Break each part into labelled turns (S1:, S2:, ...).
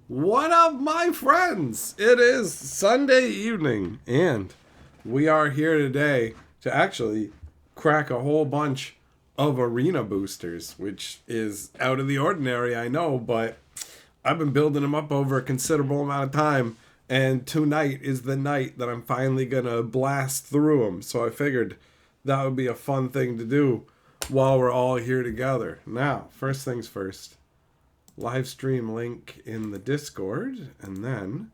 S1: What up, my friends? It is Sunday evening, and we are here today to actually crack a whole bunch of arena boosters, which is out of the ordinary, I know, but I've been building them up over a considerable amount of time, and tonight is the night that I'm finally gonna blast through them. So I figured that would be a fun thing to do while we're all here together. Now, first things first, live stream link in the Discord, and then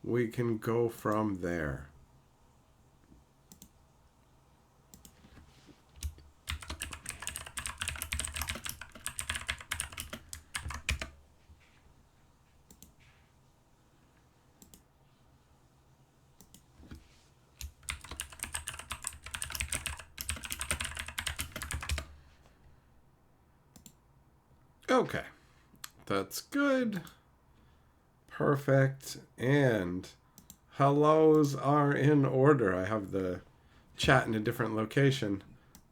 S1: we can go from there. Okay, that's good. Perfect. And hellos are in order. I have the chat in a different location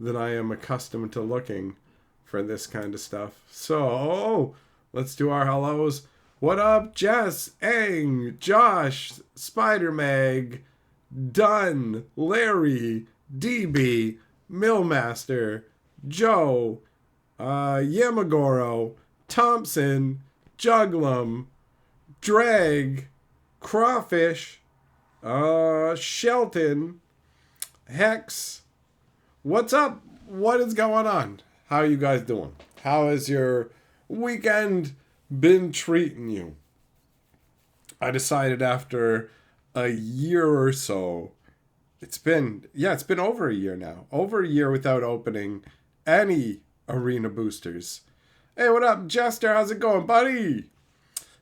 S1: than I am accustomed to looking for this kind of stuff. So let's do our hellos. What up, Jess, Ang, Josh, Spider Mag, Dunn, Larry, DB, Millmaster, Joe, Yamagoro, Thompson, Juglum, Drag, Crawfish, Shelton, Hex. What's up? What is going on? How are you guys doing? How has your weekend been treating you? I decided after a year or so, it's been over a year now. Over a year without opening any arena boosters. Hey, what up, Jester? How's it going, buddy?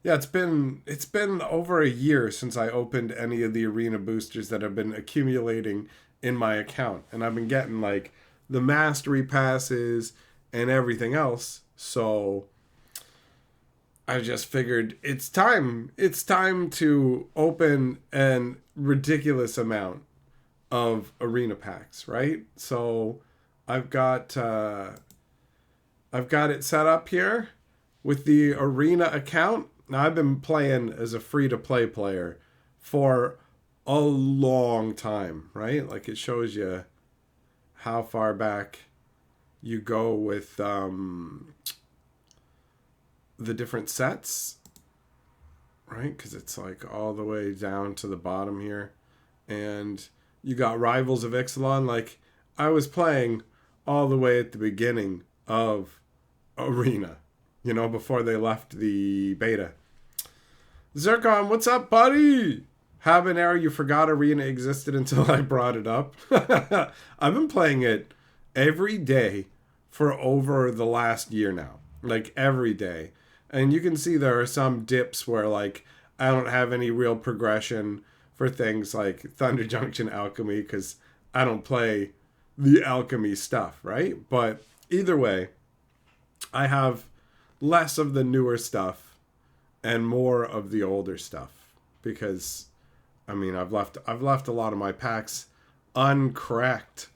S1: Yeah, it's been over a year since I opened any of the arena boosters that have been accumulating in my account, and I've been getting like the mastery passes and everything else. So I just figured it's time. It's time to open an ridiculous amount of arena packs, right? So I've got it set up here with the arena account. Now, I've been playing as a free-to-play player for a long time, right? Like, it shows you how far back you go with the different sets, right? Because it's like all the way down to the bottom here. And you got Rivals of Ixalan. Like, I was playing all the way at the beginning of Arena, before they left the beta. Zircon, what's up, buddy? Habanero, you forgot Arena existed until I brought it up. I've been playing it every day for over the last year now. Like, every day. And you can see there are some dips where, like, I don't have any real progression for things like Thunder Junction Alchemy because I don't play the alchemy stuff, right? But either way, I have less of the newer stuff and more of the older stuff because, I mean, I've left a lot of my packs uncracked.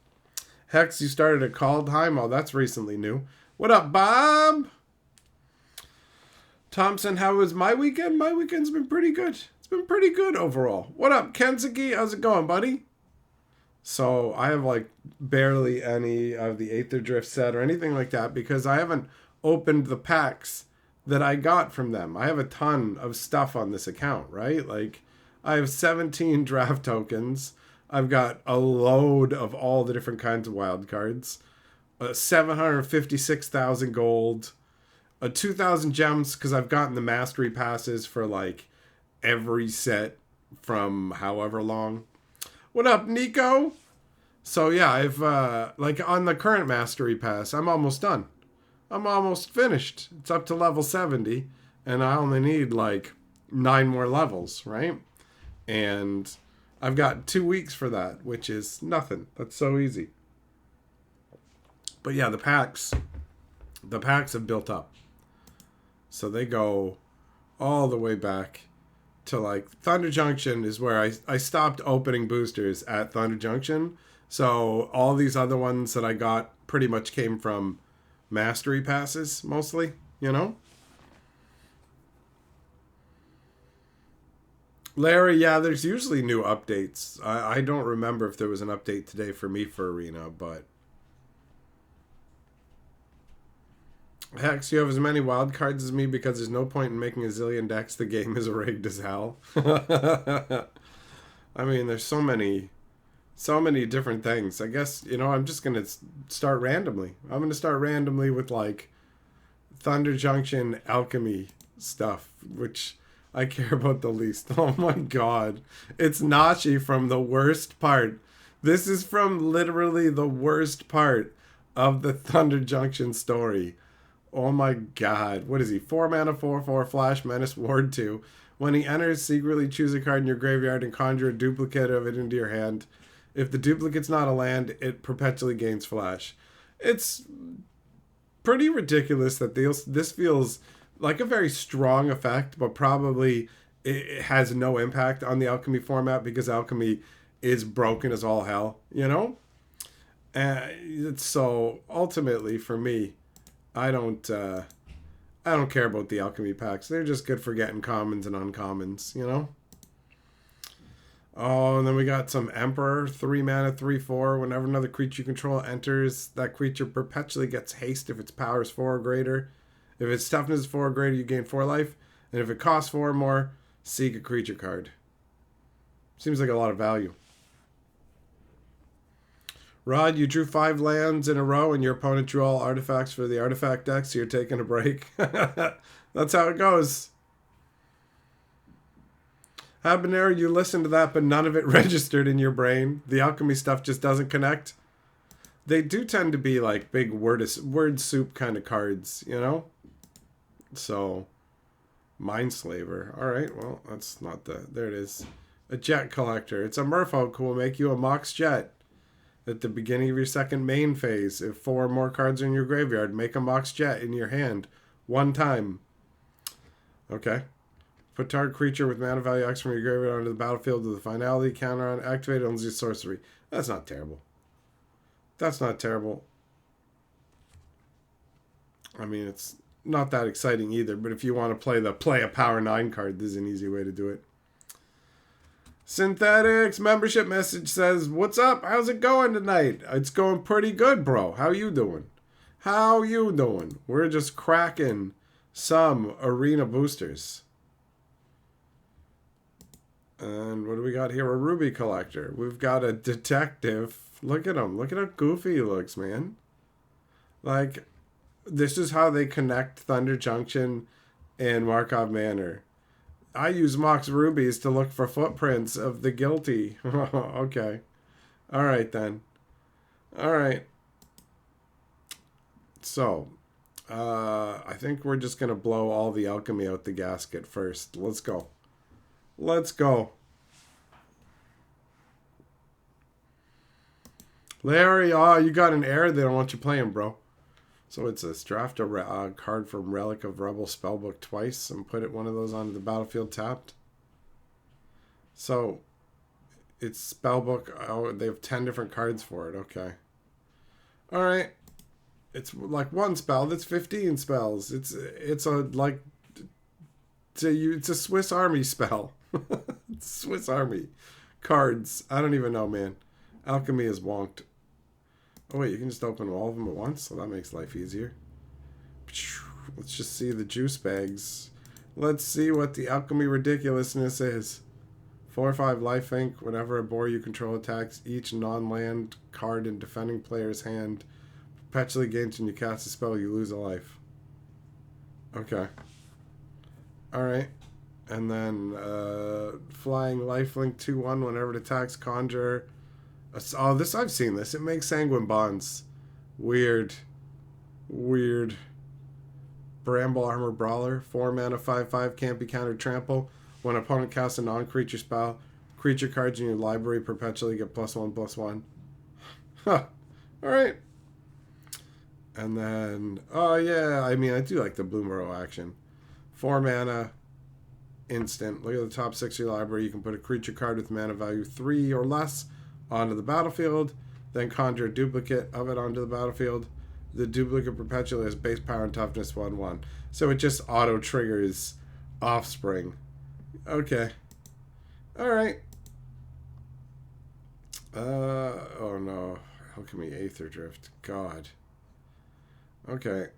S1: Hex, you started a Kaldheim. Oh, that's recently new. What up, Bob? Thompson, how was my weekend? My weekend's been pretty good. It's been pretty good overall. What up, Kenzuki? How's it going, buddy? So I have like barely any of the Aether Drift set or anything like that because I haven't opened the packs that I got from them. I have a ton of stuff on this account, right? Like I have 17 draft tokens. I've got a load of all the different kinds of wild cards. 756,000 gold. 2,000 gems because I've gotten the mastery passes for like every set from however long. What up, Nico? So yeah, I've like on the current mastery pass, I'm almost done. I'm almost finished. It's up to level 70, and I only need like 9 more levels, right? And I've got 2 weeks for that, which is nothing. That's so easy. But yeah, the packs have built up. So they go all the way back to like Thunder Junction is where I stopped opening boosters at Thunder Junction. So all these other ones that I got pretty much came from mastery passes mostly, Larry, yeah, there's usually new updates. I don't remember if there was an update today for me for Arena, but Hex, you have as many wild cards as me because there's no point in making a zillion decks. The game is rigged as hell. I mean, there's so many different things. I guess, I'm just going to start randomly. I'm going to start randomly with like Thunder Junction alchemy stuff, which I care about the least. Oh my god. It's Nashi from the worst part. This is from literally the worst part of the Thunder Junction story. Oh my god. What is he? 4 mana, 4/4 Flash Menace Ward 2. When he enters, secretly choose a card in your graveyard and conjure a duplicate of it into your hand. If the duplicate's not a land, it perpetually gains Flash. It's pretty ridiculous that this feels like a very strong effect, but probably it has no impact on the alchemy format because alchemy is broken as all hell, so ultimately for me, I don't care about the alchemy packs. They're just good for getting commons and uncommons, Oh, and then we got some Emperor, 3 mana, 3/4. Whenever another creature you control enters, that creature perpetually gets haste if its power is 4 or greater. If its toughness is 4 or greater, you gain 4 life. And if it costs 4 or more, seek a creature card. Seems like a lot of value. Rod, you drew 5 lands in a row and your opponent drew all artifacts for the artifact deck, so you're taking a break. That's how it goes. Habanero, you listened to that, but none of it registered in your brain. The alchemy stuff just doesn't connect. They do tend to be like big word soup kind of cards, So, Mindslaver. All right, well, that's not there it is. A jet collector. It's a merfolk who will make you a Mox Jet. At the beginning of your second main phase, if 4 or more cards are in your graveyard, make a Mox Jet in your hand 1 time. Okay. Put target creature with mana value X from your graveyard onto the battlefield with the finality counter on activated on the sorcery. That's not terrible. That's not terrible. I mean, it's not that exciting either, but if you want to play a Power 9 card, this is an easy way to do it. Synthetics membership message says, "What's up? How's it going tonight?" It's going pretty good, bro. How you doing? How you doing? We're just cracking some arena boosters. And what do we got here? A Ruby collector. We've got a detective. Look at him. Look at how goofy he looks, man. Like, this is how they connect Thunder Junction and Markov Manor. I use Mox Rubies to look for footprints of the guilty. Okay. All right, then. All right. So, I think we're just going to blow all the alchemy out the gasket first. Let's go. Let's go. Larry, you got an error. They don't want you playing, bro. So it's a draft a card from Relic of Rebel Spellbook twice and put one of those onto the battlefield tapped. So it's Spellbook. Oh, they have 10 different cards for it. Okay. All right. It's like 1 spell. That's 15 spells. It's a Swiss Army spell. Swiss Army cards. I don't even know, man. Alchemy is wonked. Oh wait, you can just open all of them at once, so that makes life easier. Let's just see the juice bags. Let's see what the alchemy ridiculousness is. 4 or 5 lifelink. Whenever a board you control attacks each non-land card in defending player's hand, perpetually gains when you cast a spell, you lose a life. Okay. Alright. And then flying lifelink 2/1 whenever it attacks conjure. Oh, this I've seen this. It makes sanguine bonds. Weird. Bramble Armor Brawler. 4 mana 5/5 can't be countered trample. When an opponent casts a non-creature spell, creature cards in your library perpetually get +1/+1. Huh. Alright. And then oh yeah, I mean I do like the Bloomerrow action. 4 mana instant. Look at the top 6 of your library. You can put a creature card with mana value 3 or less onto the battlefield, then conjure a duplicate of it onto the battlefield. The duplicate perpetually has base power and toughness 1/1. So it just auto triggers Offspring. Okay. All right. Oh no. Alchemy Aether Drift. God. Okay.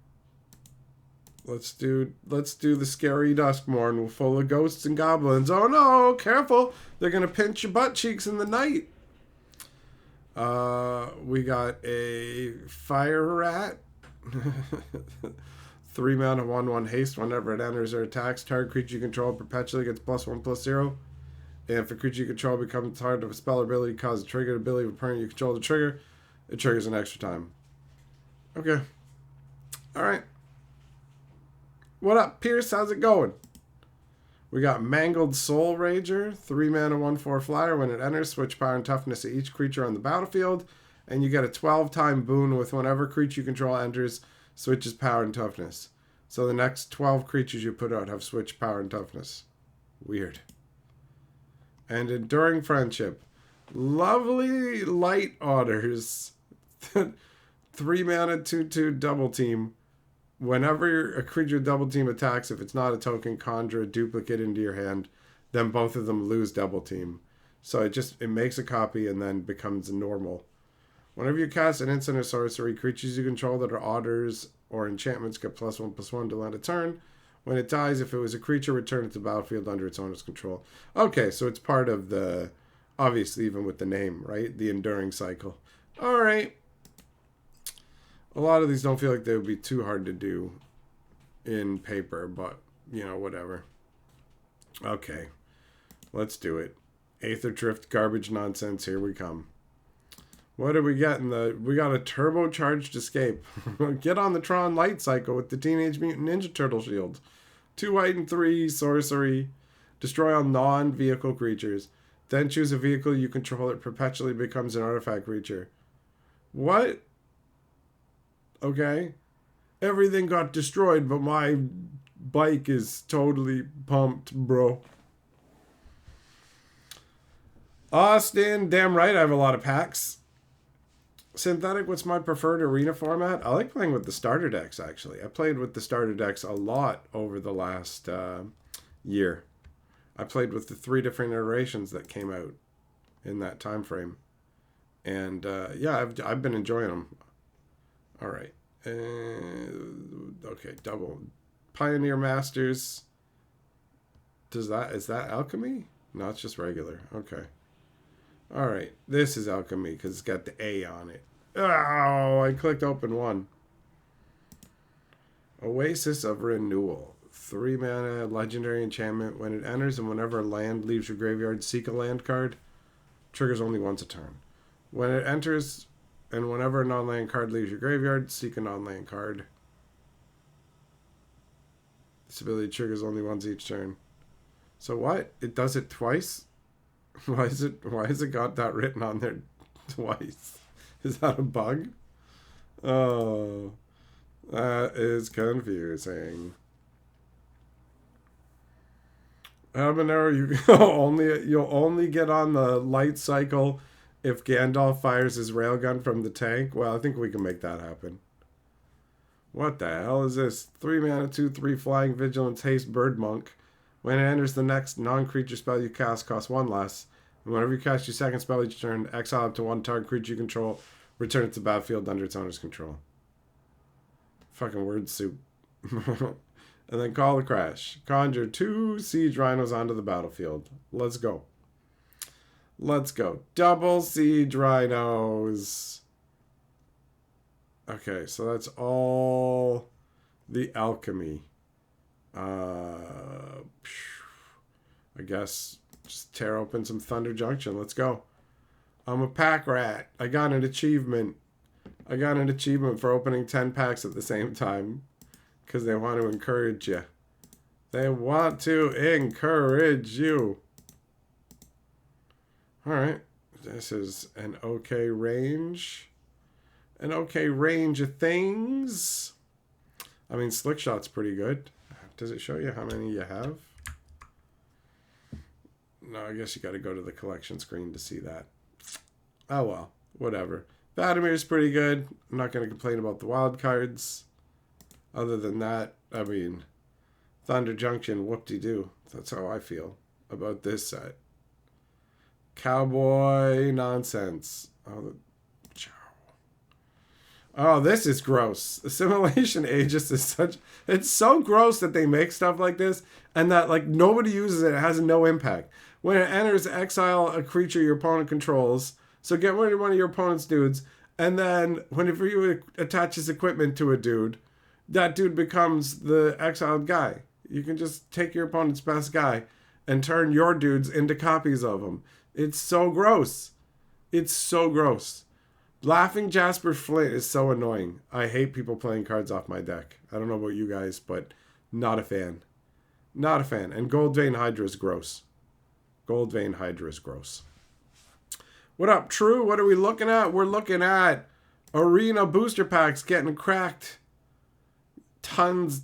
S1: Let's do the scary Duskmorn full of ghosts and goblins. Oh no, careful. They're gonna pinch your butt cheeks in the night. We got a fire rat. 3 mana 1/1 haste whenever it enters or attacks. Target creature you control perpetually gets +1/+0. And if a creature you control becomes target of a spell or ability, causes a triggered ability of a opponent you control to trigger, it triggers an extra time. Okay. Alright. What up, Pierce? How's it going? We got Mangled Soul Rager, 3 mana 1/4 flyer. When it enters, switch power and toughness to each creature on the battlefield. And you get a 12-time boon with whenever creature you control enters, switches power and toughness. So the next 12 creatures you put out have switched power and toughness. Weird. And Enduring Friendship. Lovely Light Otters. 3 mana 2/2 double team. Whenever a creature double team attacks, if it's not a token, conjure a duplicate into your hand. Then both of them lose double team. So it makes a copy and then becomes normal. Whenever you cast an instant or sorcery, creatures you control that are otters or enchantments get +1/+1 to end a turn. When it dies, if it was a creature, return it to the battlefield under its owner's control. Okay, so it's part of the, obviously even with the name, right? The enduring cycle. All right. A lot of these don't feel like they would be too hard to do in paper, but, you know, whatever. Okay, let's do it. Aether Drift garbage nonsense, here we come. What did we get we got a turbocharged escape. Get on the Tron Light Cycle with the Teenage Mutant Ninja Turtle shield. 2 white and 3 sorcery. Destroy all non-vehicle creatures. Then choose a vehicle you control that perpetually becomes an artifact creature. What? Okay. Everything got destroyed, but my bike is totally pumped, bro. Austin, damn right I have a lot of packs. Synthetic, what's my preferred arena format? I like playing with the starter decks, actually. I played with the starter decks a lot over the last year. I played with the 3 different iterations that came out in that time frame. And yeah, I've been enjoying them. All right. Okay, double. Pioneer Masters. Is that Alchemy? No, it's just regular. Okay. All right. This is Alchemy because it's got the A on it. Oh, I clicked open one. Oasis of Renewal. 3 mana legendary enchantment. When it enters and whenever a land leaves your graveyard, seek a land card. Triggers only once a turn. When it enters and whenever a non-land card leaves your graveyard, seek a non-land card. This ability triggers only once each turn. So what? It does it twice? Why is it got that written on there twice? Is that a bug? Oh, that is confusing. Habanero, you'll only get on the light cycle if Gandalf fires his railgun from the tank. Well, I think we can make that happen. What the hell is this? 3 mana 2/3 flying vigilance haste bird monk. When it enters, the next non-creature spell you cast costs 1 less. And whenever you cast your second spell each turn, exile up to 1 target creature you control. Return it to the battlefield under its owner's control. Fucking word soup. And then Call the Crash. Conjure 2 siege rhinos onto the battlefield. Let's go. Let's go. Double siege rhinos. Okay, so that's all the alchemy. I guess just tear open some Thunder Junction. Let's go. I'm a pack rat. I got an achievement. I got an achievement for opening 10 packs at the same time. Because they want to encourage you. They want to encourage you. Alright. This is an okay range. An okay range of things. I mean, Slickshot's pretty good. Does it show you how many you have? No, I guess you got to go to the collection screen to see that. Oh well, whatever. Vadimir's pretty good. I'm not going to complain about the wild cards. Other than that, I mean, Thunder Junction, whoop-de-doo. That's how I feel about this set. Cowboy nonsense. Oh, this is gross. Assimilation Aegis is such... It's so gross that they make stuff like this and that, like, nobody uses it. It has no impact. When it enters, exile a creature your opponent controls. So get rid of one of your opponent's dudes. And then whenever you attach his equipment to a dude, that dude becomes the exiled guy. You can just take your opponent's best guy and turn your dudes into copies of him. It's so gross. It's so gross. Laughing Jasper Flint is so annoying. I hate people playing cards off my deck. I don't know about you guys, but not a fan. Not a fan. And Gold Vein Hydra is gross. Gold Vein Hydra is gross. What up, True? What are we looking at? We're looking at Arena booster packs getting cracked. Tons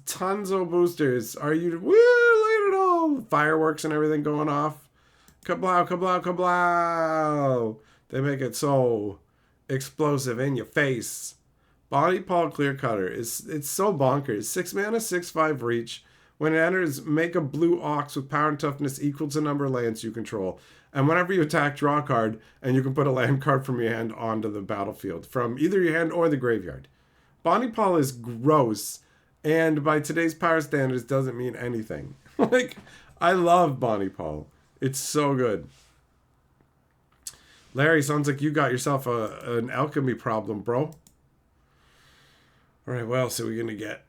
S1: of boosters. Are you... Woo! Look at it all. Fireworks and everything going off. Kablow, kablow, kablow. They make it so... explosive in your face. Body Paul Clear Cutter it's so bonkers. 6 mana, 6/5 reach. When it enters, make a blue ox with power and toughness equal to number of lands you control. And whenever you attack, draw a card, and you can put a land card from your hand onto the battlefield from either your hand or the graveyard. Bonnie Paul is gross, and by today's power standards doesn't mean anything. Like, I love Bonnie Paul. It's so good. Larry, sounds like you got yourself an alchemy problem, bro. All right, what else are we going to get?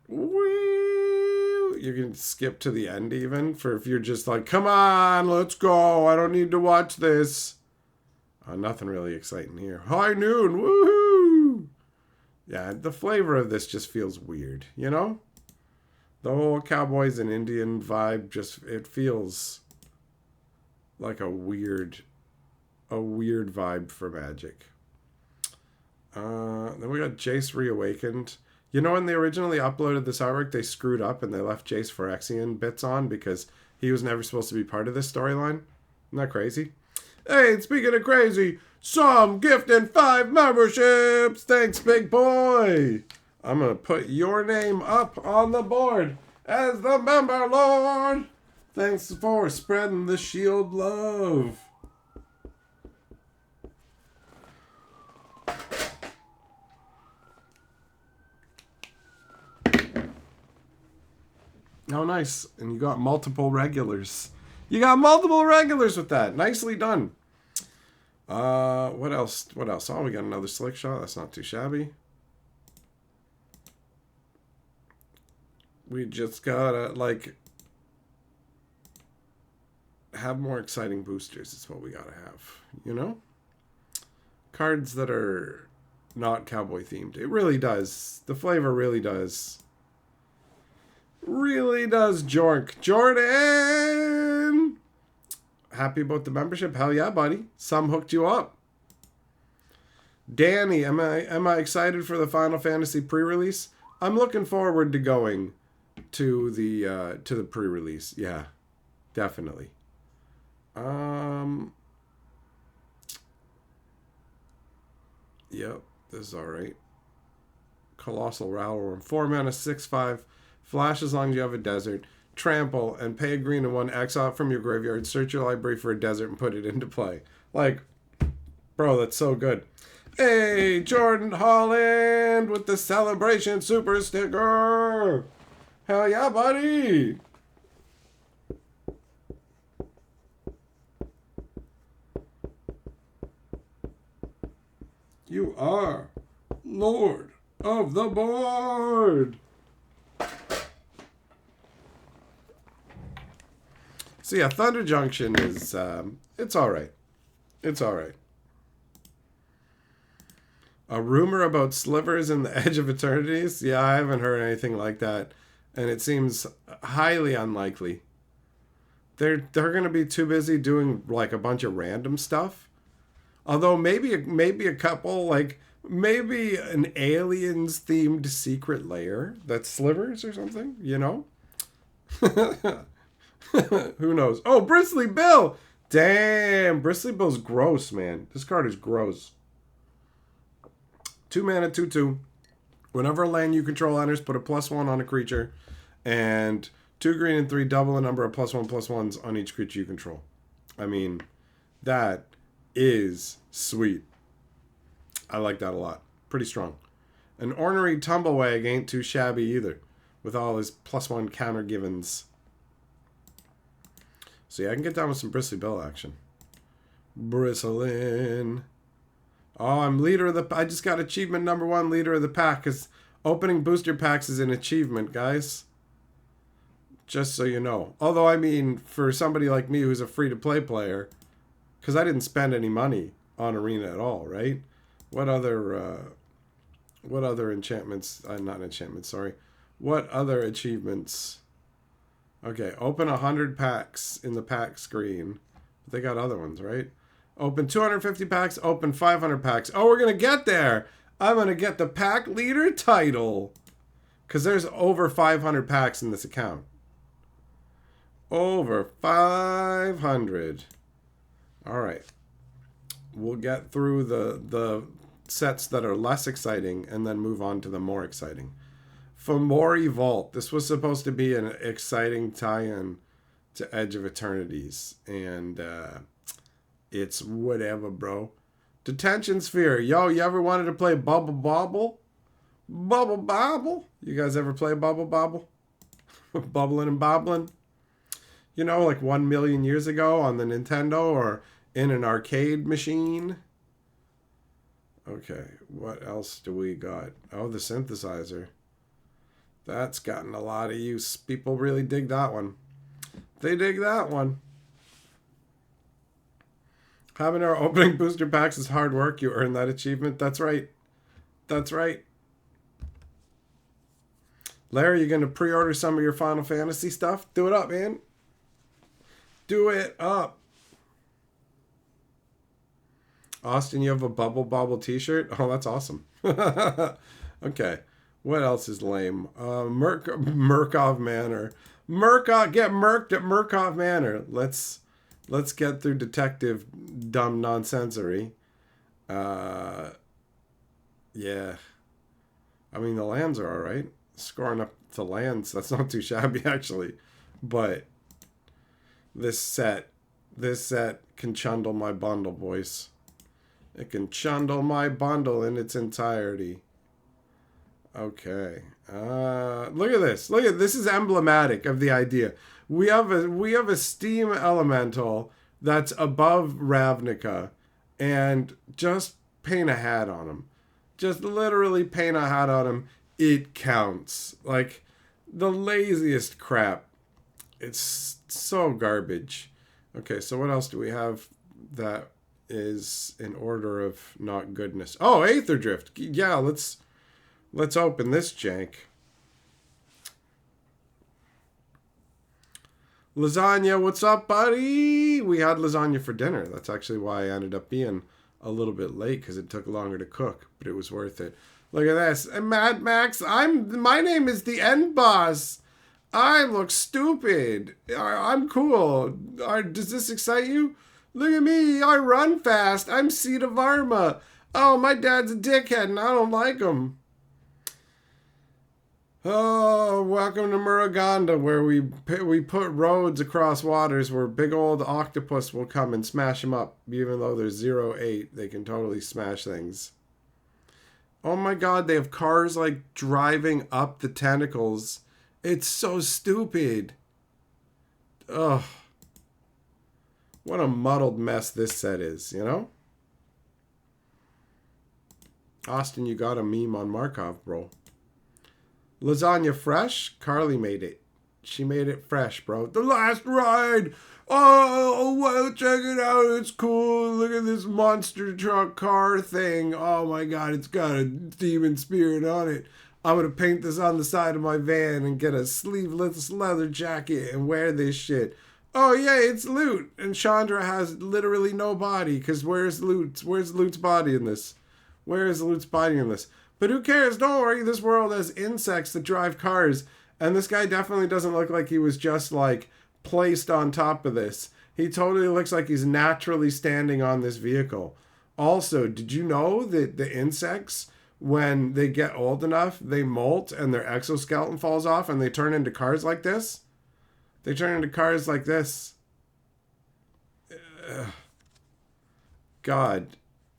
S1: You're going to skip to the end even for if you're just like, come on, let's go. I don't need to watch this. Nothing really exciting here. High noon, woohoo! Yeah, the flavor of this just feels weird, you know? The whole Cowboys and Indian vibe just, it feels like a weird vibe for Magic. Then we got Jace Reawakened. You know, when they originally uploaded this artwork, they screwed up and they left Jace Phyrexian bits on because he was never supposed to be part of this storyline. Isn't that crazy? Hey, speaking of crazy, some gifting 5 memberships. Thanks, big boy. I'm going to put your name up on the board as the member lord. Thanks for spreading the shield love. Oh, nice. And you got multiple regulars. You got multiple regulars with that. Nicely done. What else? What else? Oh, we got another slick shot. That's not too shabby. We just gotta, like, have more exciting boosters. Is what we gotta have. You know? Cards that are not cowboy themed. It really does. The flavor really does. Really does, Jork. Jordan! Happy about the membership? Hell yeah, buddy. Some hooked you up. Danny, am I excited for the Final Fantasy pre-release? I'm looking forward to going to the pre-release. Yeah, definitely. Yep, this is alright. Colossal Rowlworm. 4 mana, 6/5. Flash as long as you have a desert. Trample and pay a green and 1 exile from your graveyard. Search your library for a desert and put it into play. Like, bro, that's so good. Hey, Jordan Holland with the Celebration Super Sticker. Hell yeah, buddy. You are Lord of the Board. So yeah, Thunder Junction is, it's alright. It's alright. A rumor about slivers in the Edge of Eternities? Yeah, I haven't heard anything like that. And it seems highly unlikely. They're going to be too busy doing like a bunch of random stuff. Although maybe a couple, like maybe an aliens themed secret lair that's slivers or something, you know? Who knows? Oh, Bristly Bill! Damn, Bristly Bill's gross, man. This card is gross. 2 mana, 2/2. Whenever a land you control enters, put a +1 on a creature. And 2 green and 3, double the number of +1/+1s on each creature you control. I mean, that is sweet. I like that a lot. Pretty strong. An ornery tumblewag ain't too shabby either, with all his +1 counter givens. So yeah, I can get down with some Bristly Bill action. Bristling. Oh, I'm leader of the... I just got achievement number 1, leader of the pack, because opening booster packs is an achievement, guys. Just so you know. Although, I mean, for somebody like me who's a free-to-play player, because I didn't spend any money on Arena at all, right? What other enchantments... not enchantments, sorry. What other achievements... Okay, open 100 packs in the pack screen. They got other ones, right? Open 250 packs, open 500 packs. Oh, we're going to get there. I'm going to get the pack leader title. Because there's over 500 packs in this account. Over 500. All right. We'll get through the sets that are less exciting and then move on to the more exciting. Fomori Vault. This was supposed to be an exciting tie-in to Edge of Eternities. And it's whatever, bro. Detention Sphere. Yo, you ever wanted to play Bubble Bobble? Bubble Bobble? You guys ever play Bubble Bobble? Bubbling and bobbling? You know, like 1 million years ago on the Nintendo or in an arcade machine? Okay, what else do we got? Oh, the synthesizer. That's gotten a lot of use. People really dig that one. They dig that one. Having our opening booster packs is hard work. You earn that achievement. That's right. That's right. Larry, you going to pre-order some of your Final Fantasy stuff? Do it up, man. Do it up. Austin, you have a Bubble Bobble t-shirt? Oh, that's awesome. Okay. What else is lame? Murkov Manor. Get murked at Murkov Manor. Let's get through Detective Dumb Nonsensory. Yeah. I mean, the lands are alright. Scoring up to lands, that's not too shabby, actually. But this set can chundle my bundle, boys. It can chundle my bundle in its entirety. Okay. Look at this. This is emblematic of the idea. We have a steam elemental that's above Ravnica, and just paint a hat on him. Just literally paint a hat on him. It counts. Like the laziest crap. It's so garbage. Okay, so what else do we have that is in order of not goodness? Oh, Aether Drift. Yeah, let's open this jank. Lasagna, what's up, buddy? We had lasagna for dinner. That's actually why I ended up being a little bit late, because it took longer to cook, but it was worth it. Look at this. And Mad Max, my name is the End Boss. I look stupid. I'm cool. Does this excite you? Look at me. I run fast. I'm Seed of Varma. Oh, my dad's a dickhead and I don't like him. Oh, welcome to Muruganda, where we put roads across waters where big old octopus will come and smash them up. Even though they're 0-8, they can totally smash things. Oh my god, they have cars like driving up the tentacles. It's so stupid. Ugh. What a muddled mess this set is, you know? Austin, you got a meme on Markov, bro. Lasagna fresh? Carly made it. She made it fresh, bro. The last ride! Oh, well, check it out. It's cool. Look at this monster truck car thing. Oh my god, it's got a demon spirit on it. I'm going to paint this on the side of my van and get a sleeveless leather jacket and wear this shit. Oh yeah, it's Loot. And Chandra has literally no body, because where's Loot? Where's Loot's body in this? Where is Loot's body in this? But who cares? Don't worry. This world has insects that drive cars. And this guy definitely doesn't look like he was just like placed on top of this. He totally looks like he's naturally standing on this vehicle. Also, did you know that the insects, when they get old enough, they molt and their exoskeleton falls off and they turn into cars like this? They turn into cars like this. God.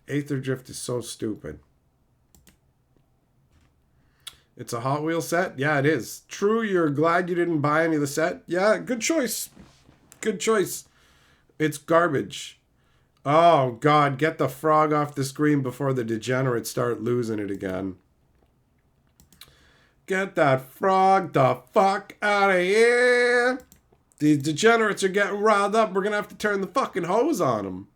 S1: Aether Drift is so stupid. It's a Hot Wheels set? Yeah, it is. True, you're glad you didn't buy any of the set? Yeah, good choice. Good choice. It's garbage. Oh, God, get the frog off the screen before the degenerates start losing it again. Get that frog the fuck out of here. These degenerates are getting riled up. We're going to have to turn the fucking hose on them.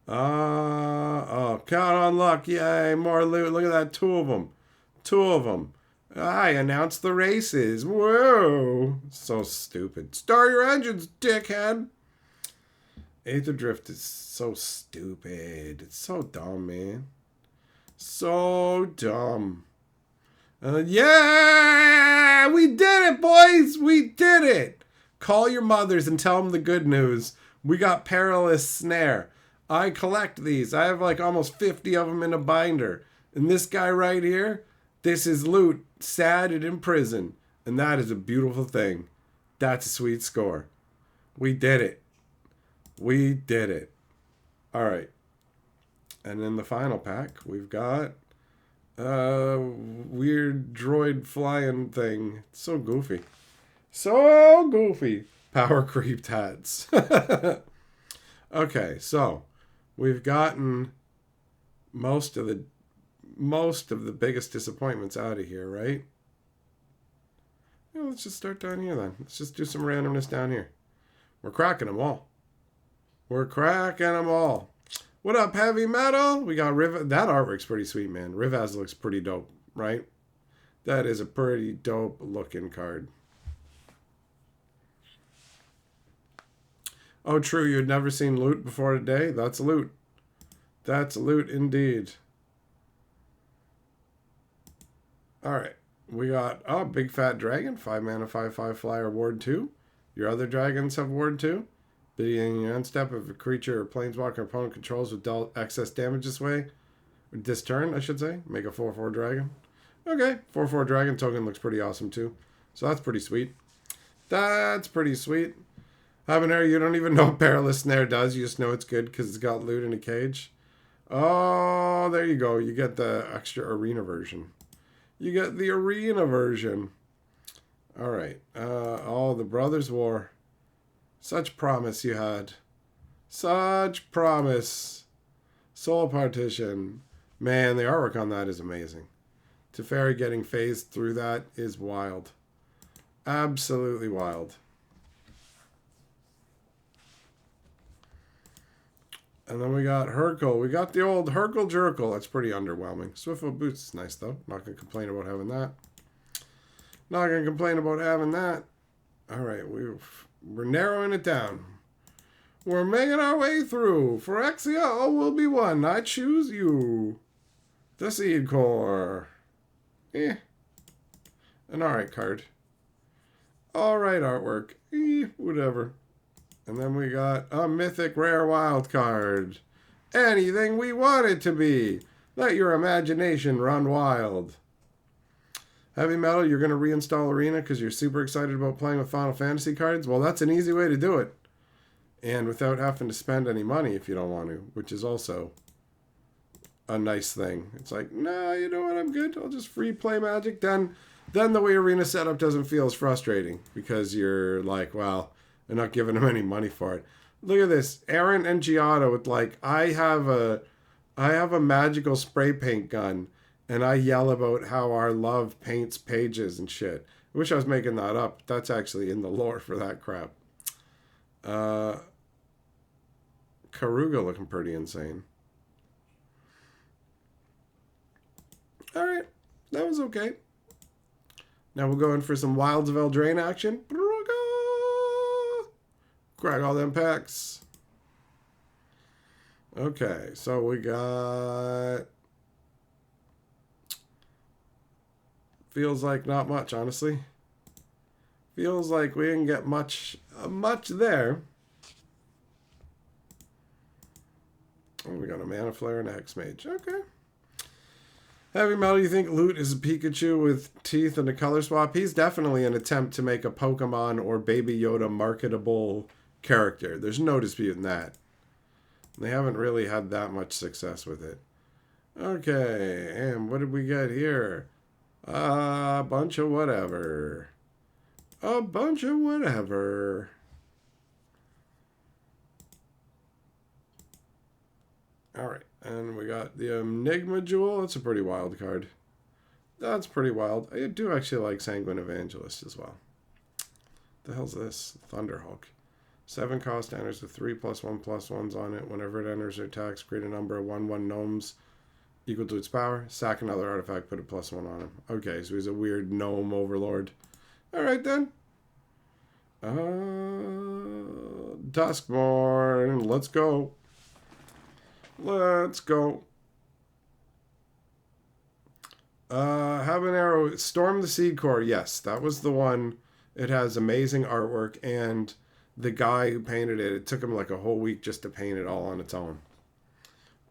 S1: Oh, count on luck. Yay, more loot. Look at that. Two of them. Two of them. I announced the races. Whoa. So stupid. Start your engines, dickhead. Aether Drift is so stupid. It's so dumb, man. So dumb. Yeah! We did it, boys! We did it! Call your mothers and tell them the good news. We got Perilous Snare. I collect these. I have like almost 50 of them in a binder. And this guy right here, this is loot. Sad and in prison. And that is a beautiful thing. That's a sweet score. We did it. We did it. All right. And in the final pack, we've got a weird droid flying thing. It's so goofy. So goofy. Power creep tats. Okay, so we've gotten most of the biggest disappointments out of here, right? Yeah, let's just start down here then. Let's just do some randomness down here. We're cracking them all. We're cracking them all. What up, heavy metal? We got Riv. That artwork's pretty sweet, man. Rivaz looks pretty dope, right? That is a pretty dope looking card. Oh, true. You had never seen loot before today? That's loot. That's loot indeed. All right. We got, Big Fat Dragon. 5 mana, 5/5 flyer, ward 2. Your other dragons have ward 2. Being your end step, if a creature or planeswalker opponent controls with dealt excess damage this turn, I should say, make a 4/4 dragon. Okay, 4/4 dragon token looks pretty awesome too. So that's pretty sweet. That's pretty sweet. Habanero, you don't even know what Perilous Snare does. You just know it's good because it's got loot in a cage. Oh, there you go. You get the extra arena version. You get the arena version. All right. The Brothers' War. Such promise you had. Such promise. Soul Partition. Man, the artwork on that is amazing. Teferi getting phased through that is wild. Absolutely wild. And then we got Hurkle. We got the old Hurkle Jerkle. That's pretty underwhelming. Swiftfoot Boots is nice, though. Not going to complain about having that. Not going to complain about having that. All right, we're narrowing it down. We're making our way through. Phyrexia, all will be one. I choose you. The Seed Core. An alright card. Alright artwork. Whatever. And then we got a mythic rare wild card. Anything we want it to be. Let your imagination run wild. Heavy Metal, you're going to reinstall Arena because you're super excited about playing with Final Fantasy cards? Well, that's an easy way to do it. And without having to spend any money if you don't want to, which is also a nice thing. It's like, nah, you know what, I'm good. I'll just free play Magic. Then the way Arena setup doesn't feel as frustrating because you're like, well, they're not giving them any money for it. Look at this. Aaron and Giotto with like, I have a magical spray paint gun. And I yell about how our love paints pages and shit. I wish I was making that up. That's actually in the lore for that crap. Karuga looking pretty insane. Alright. That was okay. Now we'll go in for some Wilds of Eldraine action. Crack all them packs. Okay. So we got... Feels like not much, honestly. Feels like we didn't get much there. Oh, we got a Mana Flare and a Hex Mage. Okay. Heavy Metal, you think Loot is a Pikachu with teeth and a color swap? He's definitely an attempt to make a Pokemon or Baby Yoda marketable character. There's no disputing that. They haven't really had that much success with it. Okay, and what did we get here? A bunch of whatever. A bunch of whatever. Alright, and we got the Enigma Jewel. That's a pretty wild card. That's pretty wild. I do actually like Sanguine Evangelist as well. The hell's this? Thunderhulk. 7 cost enters with 3+1/+1s on it. Whenever it enters or attacks, create a number of 1/1 gnomes equal to its power. Sack another artifact, put a +1 on him. Okay, so he's a weird gnome overlord. Alright then. Duskborn. Let's go. Let's go. Habanero. Storm the Seed Core. Yes, that was the one. It has amazing artwork, and the guy who painted it, it took him like a whole week just to paint it all on its own.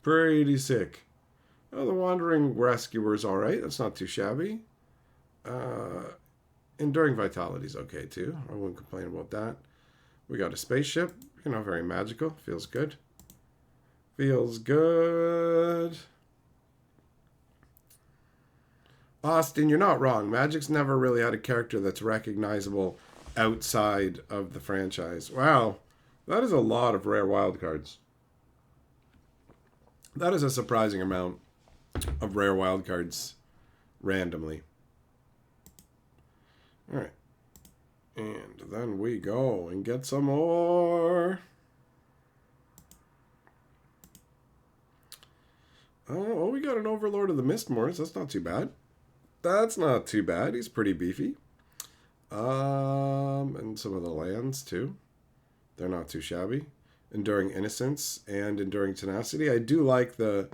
S1: Pretty sick. Oh, the Wandering Rescuer's alright. That's not too shabby. Enduring Vitality's okay too. I wouldn't complain about that. We got a spaceship. You know, very magical. Feels good. Feels good. Austin, you're not wrong. Magic's never really had a character that's recognizable outside of the franchise. Wow. That is a lot of rare wildcards. That is a surprising amount of rare wildcards randomly. Alright. And then we go and get some more. Oh, we got an Overlord of the Mistmoors. That's not too bad. That's not too bad. He's pretty beefy. And some of the lands too. They're not too shabby. Enduring Innocence and Enduring Tenacity. I do like the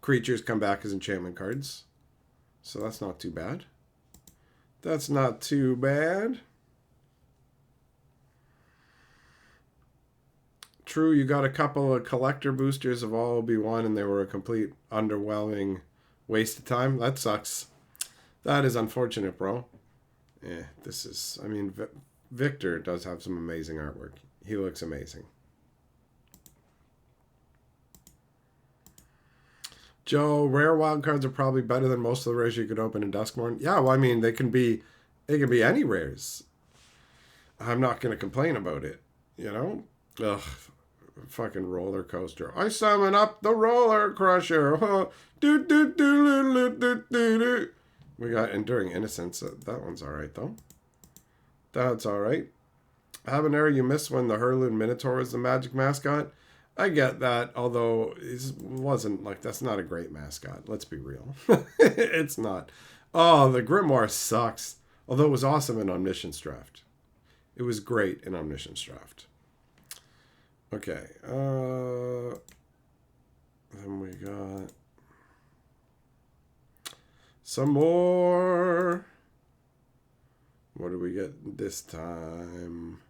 S1: creatures come back as enchantment cards. So that's not too bad. That's not too bad. True, you got a couple of collector boosters of all Obi-Wan and they were a complete underwhelming waste of time. That sucks. That is unfortunate, bro. Yeah, this is... I mean, Victor does have some amazing artwork. He looks amazing. Joe, rare wild cards are probably better than most of the rares you could open in Duskmourn. Yeah, well, I mean, they can be any rares. I'm not going to complain about it, you know? Ugh, fucking roller coaster. I summon up the roller crusher. Do, do, do, do, do, do, do, do. We got Enduring Innocence. That one's alright, though. That's alright. Habanero, you missed when the Hurloon Minotaur was the magic mascot. I get that, although it wasn't like, that's not a great mascot. Let's be real. It's not. Oh, the Grimoire sucks. Although it was awesome in Omniscience Draft. It was great in Omniscience Draft. Okay. Then we got some more. What do we get this time?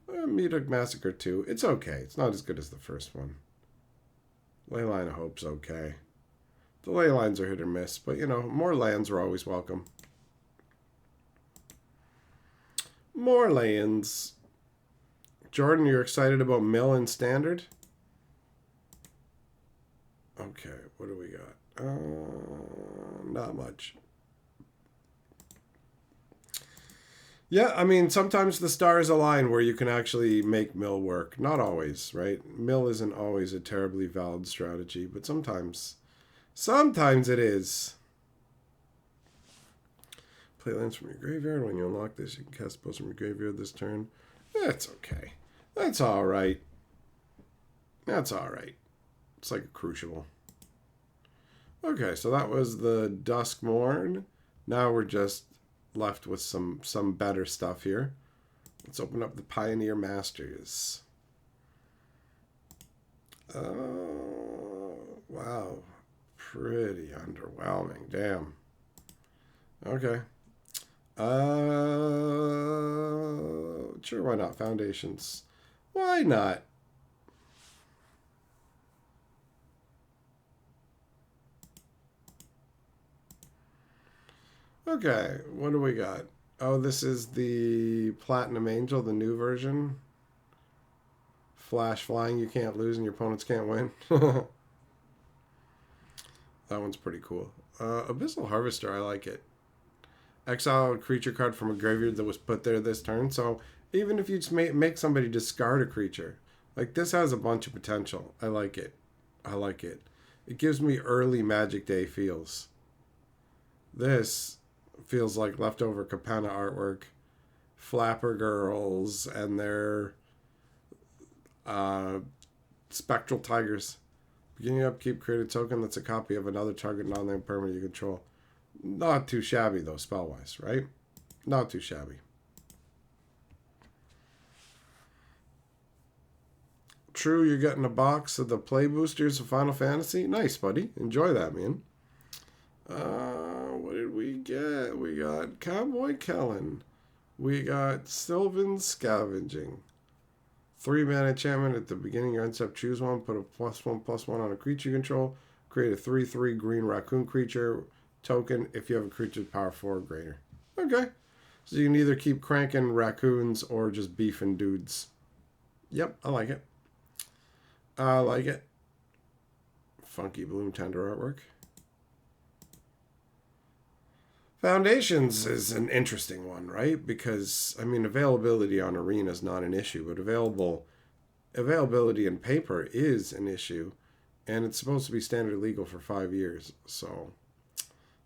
S1: Medoc Massacre 2. It's okay. It's not as good as the first one. Leyline of Hope's okay. The ley lines are hit or miss, but you know, more lands are always welcome. More lands. Jordan, you're excited about Mill and Standard? Okay, what do we got? Not much. Yeah, I mean, sometimes the stars align where you can actually make Mill work. Not always, right? Mill isn't always a terribly valid strategy, but sometimes it is. Play lands from your graveyard. When you unlock this, you can cast spells from your graveyard this turn. That's okay. That's alright. That's alright. It's like a Crucible. Okay, so that was the Duskmourn. Now we're just left with some better stuff here. Let's open up the Pioneer Masters. Oh, wow. Pretty underwhelming. Damn. Okay. Sure, why not? Foundations. Why not? Okay, what do we got? Oh, this is the Platinum Angel, the new version. flash flying you can't lose and your opponents can't win. That one's pretty cool. Abyssal Harvester, I like it. Exile a creature card from a graveyard that was put there this turn. So even if you just make somebody discard a creature, like this has a bunch of potential. I like it. I like it. It gives me early Magic Day feels. This feels like leftover Capenna artwork, Flapper Girls, and their Spectral Tigers. Beginning upkeep, create a token that's a copy of another target non-land permanent you control. Not too shabby, though, spell-wise, right? Not too shabby. True, you're getting a box of the play boosters of Final Fantasy. Nice, buddy. Enjoy that, man. What did we get? We got Cowboy Kellen. We got Sylvan Scavenging. 3-mana enchantment at the beginning of your end step. Choose one. Put a +1/+1 on a creature you control. Create a 3/3 green raccoon creature token if you have a creature's power 4 or greater. Okay. So you can either keep cranking raccoons or just beefing dudes. Yep, I like it. I like it. Funky Bloom Tender artwork. Foundations is an interesting one, right? Because, I mean, availability on Arena is not an issue, but availability in paper is an issue, and it's supposed to be standard legal for 5 years, so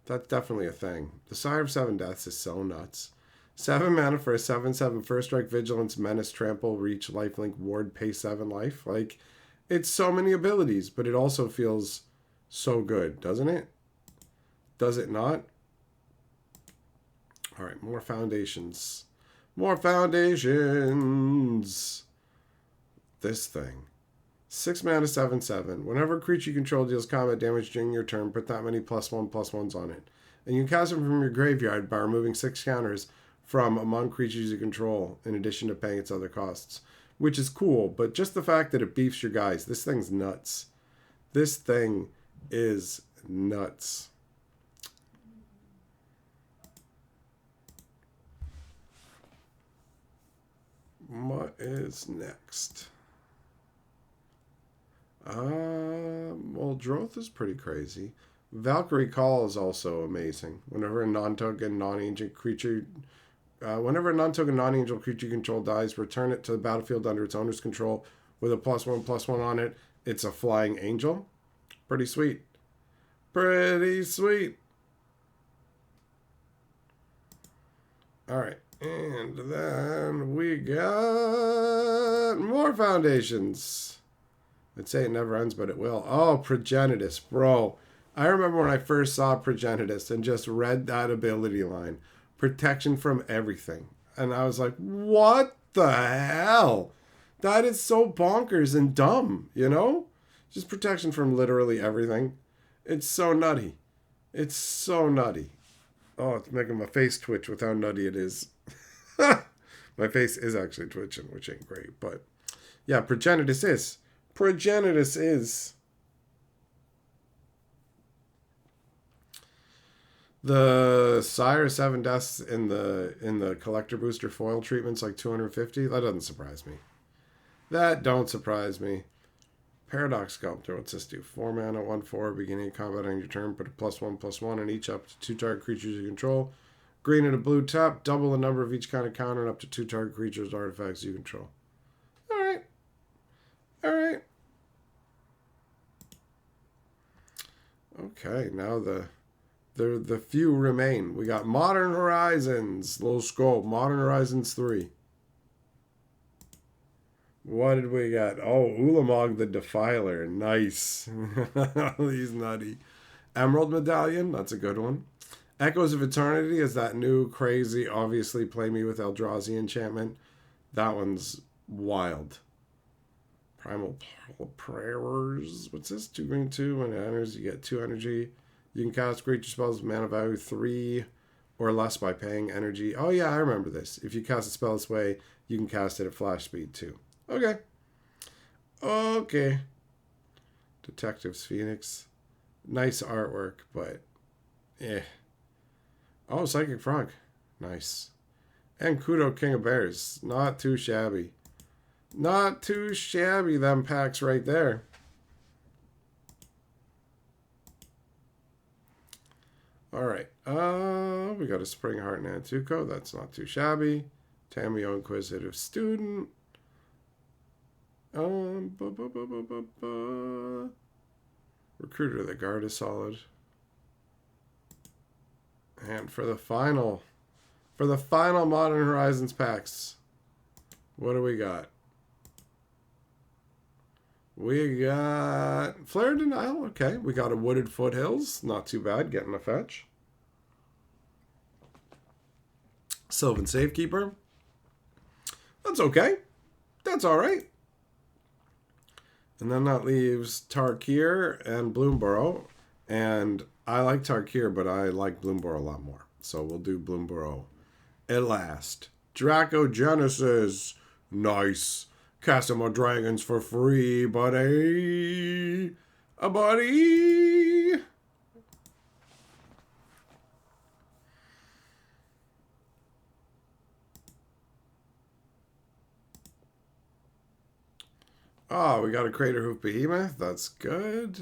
S1: that's definitely a thing. The Sire of Seven Deaths is so nuts. 7 mana for a 7/7 first strike, vigilance, menace, trample, reach, lifelink, ward, pay 7 life. Like, it's so many abilities, but it also feels so good, doesn't it? Does it not? All right, more foundations. More foundations. This thing. 6 mana, 7/7. Whenever a creature you control deals combat damage during your turn, put that many +1/+1s on it. And you can cast them from your graveyard by removing 6 counters from among creatures you control, in addition to paying its other costs. Which is cool, but just the fact that it beefs your guys, this thing's nuts. This thing is nuts. What is next? Well, Droth is pretty crazy. Valkyrie Call is also amazing. Whenever a non-token, non-angel creature you control dies, return it to the battlefield under its owner's control with a +1/+1 on it. It's a flying angel. Pretty sweet. Pretty sweet. All right. And then we got more foundations. I'd say it never ends, but it will. Oh, Progenitus, bro. I remember when I first saw Progenitus and just read that ability line. Protection from everything. And I was like, what the hell? That is so bonkers and dumb, you know? Just protection from literally everything. It's so nutty. It's so nutty. Oh, it's making my face twitch with how nutty it is. My face is actually twitching, which ain't great. But yeah, Progenitus is. Progenitus is. The Sire 7 Deaths in the collector booster foil treatment's like 250. That doesn't surprise me. That don't surprise me. Paradox Sculptor, what's this do? 4 mana, 1/4, beginning of combat on your turn, put a +1/+1 on each up to 2 target creatures you control. Green and a blue tap, double the number of each kind of counter and up to 2 target creatures or artifacts you control. Alright. Alright. Okay, now the few remain. We got Modern Horizons, little scroll, Modern Horizons 3. What did we got? Oh, Ulamog the Defiler. Nice. He's nutty. Emerald Medallion. That's a good one. Echoes of Eternity is that new crazy, obviously play me with Eldrazi enchantment. That one's wild. Primal Prayers. What's this? 2 green 2. When it enters, you get 2 energy. You can cast creature spells with mana value 3 or less by paying energy. Oh yeah, I remember this. If you cast a spell this way, you can cast it at flash speed too. Okay. Okay. Detectives Phoenix. Nice artwork, but eh. Oh, Psychic Frog. Nice. And Kudo King of Bears. Not too shabby. Not too shabby, them packs right there. All right. We got a Spring Heart Nantuko. That's not too shabby. Tamio Inquisitive Student. Bu- bu- bu- bu- bu- bu. Recruiter of the Guard is solid. And for the final Modern Horizons packs, what do we got? We got Flare Denial. Okay, we got a Wooded Foothills. Not too bad. Getting a fetch. Sylvan Safekeeper. That's okay. That's all right. And then that leaves Tarkir and Bloomborough. And I like Tarkir, but I like Bloomborough a lot more. So we'll do Bloomborough at last. Draco Genesis. Nice. Cast more dragons for free, buddy. A buddy. Oh, we got a Crater Hoof Behemoth. That's good.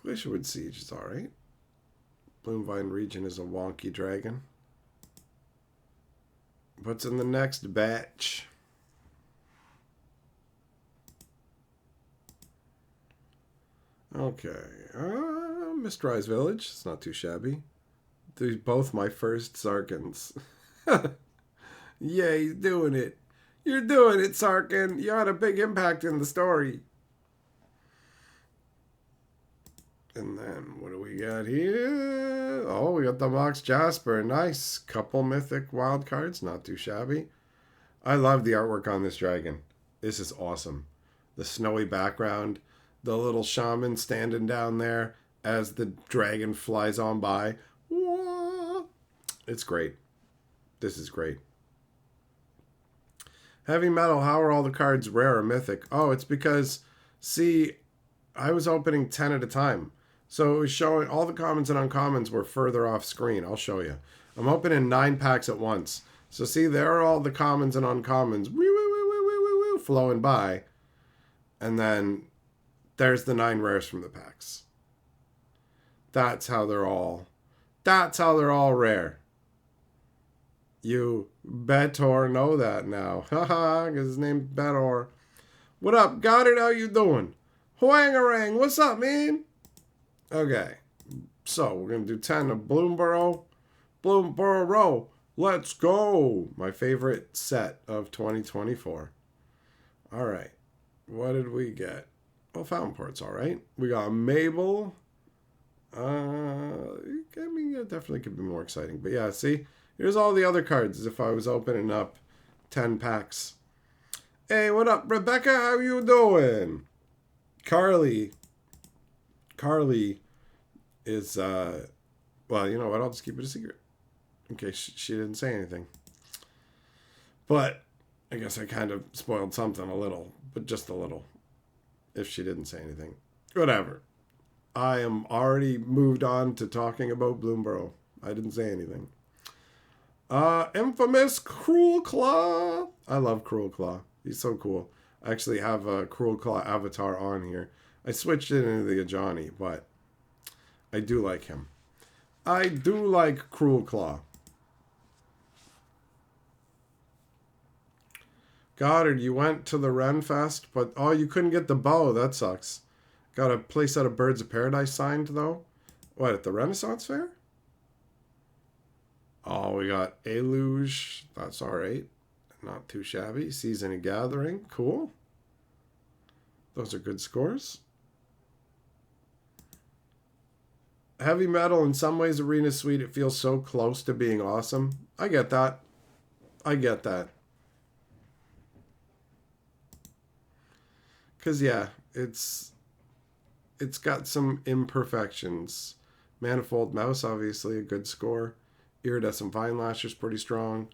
S1: Glacierwood Siege is alright. Bloomvine Region is a wonky dragon. What's in the next batch? Okay. Mistrise Village. It's not too shabby. These both my first Sarkans. Yeah, he's doing it. You're doing it, Sarkin. You had a big impact in the story. And then what do we got here? Oh, we got the Mox Jasper. Nice. Couple mythic wild cards. Not too shabby. I love the artwork on this dragon. This is awesome. The snowy background. The little shaman standing down there as the dragon flies on by. It's great. This is great. Heavy metal. How are all the cards rare or mythic? Oh, it's because, see, I was opening 10 at a time. So it was showing all the commons and uncommons were further off screen. I'll show you. I'm opening 9 packs at once. So see, there are all the commons and uncommons flowing by. And then there's the 9 rares from the packs. That's how they're all rare. You Betor know that now. Haha, because his name's Betor. What up, Goddard? How you doing? Hwangarang, what's up, man? Okay, so we're going to do 10 of Bloomborough. Bloomborough Row. Let's go. My favorite set of 2024. All right. What did we get? Well, Fountainport's all right. We got Mabel. I mean, it definitely could be more exciting. But yeah, see? Here's all the other cards as if I was opening up 10 packs. Hey, what up, Rebecca? How you doing? Carly is, well, you know what? I'll just keep it a secret. In case she didn't say anything. But I guess I kind of spoiled something a little. But just a little. If she didn't say anything. Whatever. I am already moved on to talking about Bloomborough. I didn't say anything. Infamous Cruel Claw. I love Cruel Claw. He's so cool. I actually have a Cruel Claw avatar on here. I switched it into the Ajani, but I do like him. I do like Cruel Claw. Goddard, you went to the Ren Fest, but oh, you couldn't get the bow. That sucks. Got a place out of Birds of Paradise signed, though. What, at the Renaissance Fair? Oh, we got Eluge. That's all right. Not too shabby. Season of Gathering. Cool. Those are good scores. Heavy metal, in some ways, Arena Suite, it feels so close to being awesome. I get that. Because, yeah, it's got some imperfections. Manifold Mouse, obviously, a good score. Iridescent Vine Lasher's pretty strong.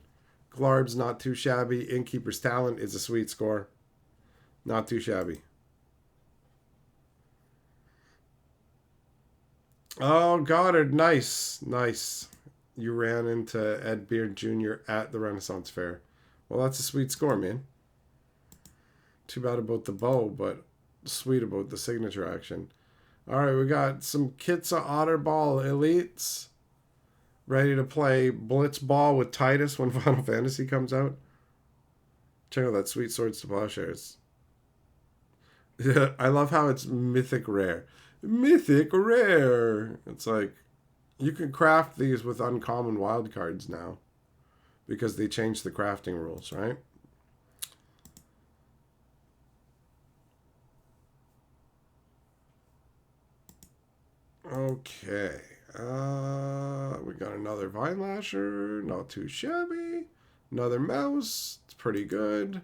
S1: Glarb's not too shabby. Innkeeper's Talent is a sweet score. Not too shabby. Oh, Goddard, nice. You ran into Ed Beard Jr. at the Renaissance Fair. Well, that's a sweet score, man. Too bad about the bow, but sweet about the signature action. All right, we got some Kitsa Otterball Elites ready to play Blitzball with Titus when Final Fantasy comes out. Check out that Sweet Swords to Plowshares. Yeah, I love how it's mythic rare. Mythic rare. It's like you can craft these with uncommon wild cards now because they changed the crafting rules, right? Okay. We got another Vine Lasher. Not too shabby. Another Mouse. It's pretty good.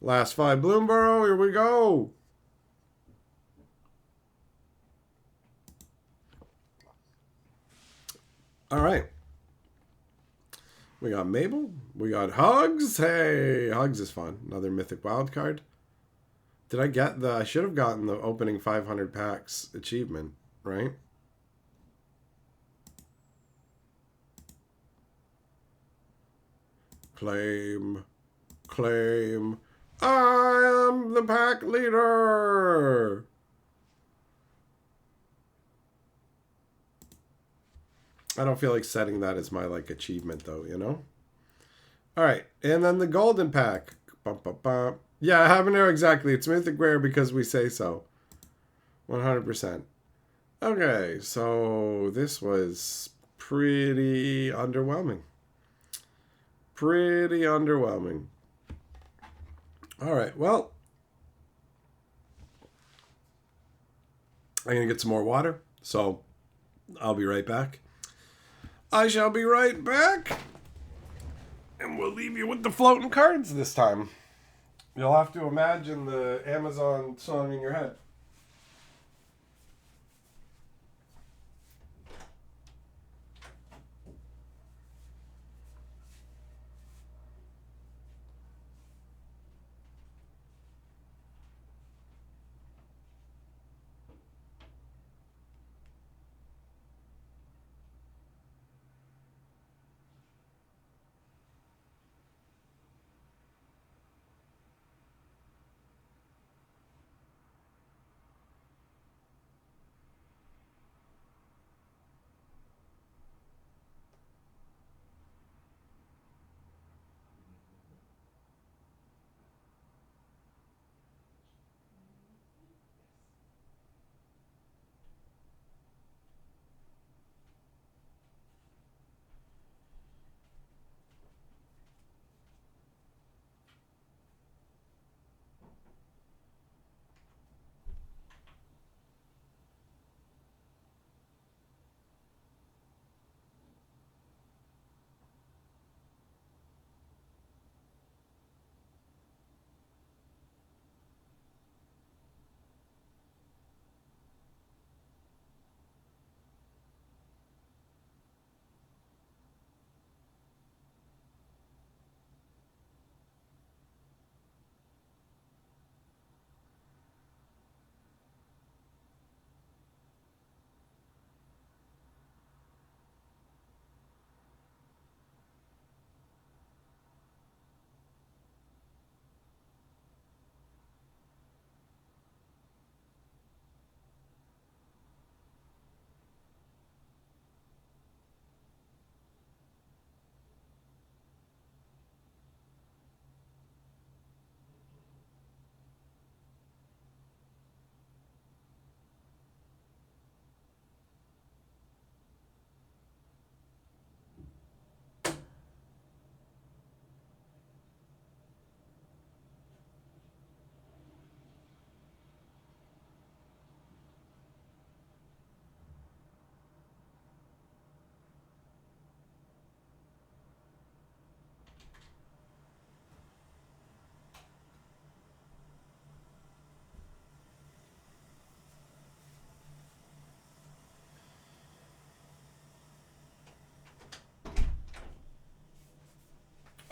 S1: Last 5 Bloomborough. Here we go. All right. We got Mabel. We got Hugs. Hey, Hugs is fun. Another Mythic Wild card. Did I get the... I should have gotten the opening 500 packs achievement, right? Claim. Claim. I am the pack leader. I don't feel like setting that as my like achievement though, you know? All right. And then the golden pack. Bum, bum, bum. Yeah, habanero exactly. It's mythic rare because we say so. 100%. Okay, so this was pretty underwhelming. Pretty underwhelming. All right, well, I'm going to get some more water, so I'll be right back. I shall be right back, and we'll leave you with the floating cards this time. You'll have to imagine the Amazon song in your head.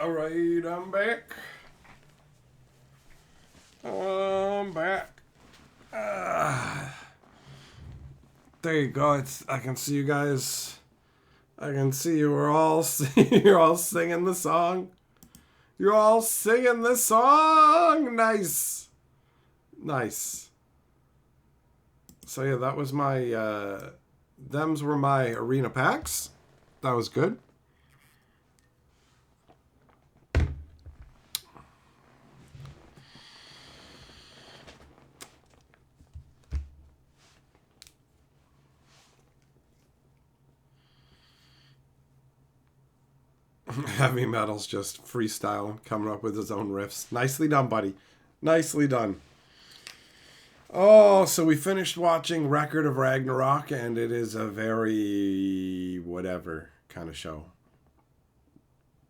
S1: All right, I'm back. I'm back. There you go. I can see you guys. I can see you. We're all you're all singing the song. You're all singing this song. Nice. Nice. So yeah, that was my thems were my arena packs. That was good. Heavy Metal's just freestyle, coming up with his own riffs. Nicely done, buddy. Nicely done. Oh, so we finished watching Record of Ragnarok, and it is a very whatever kind of show.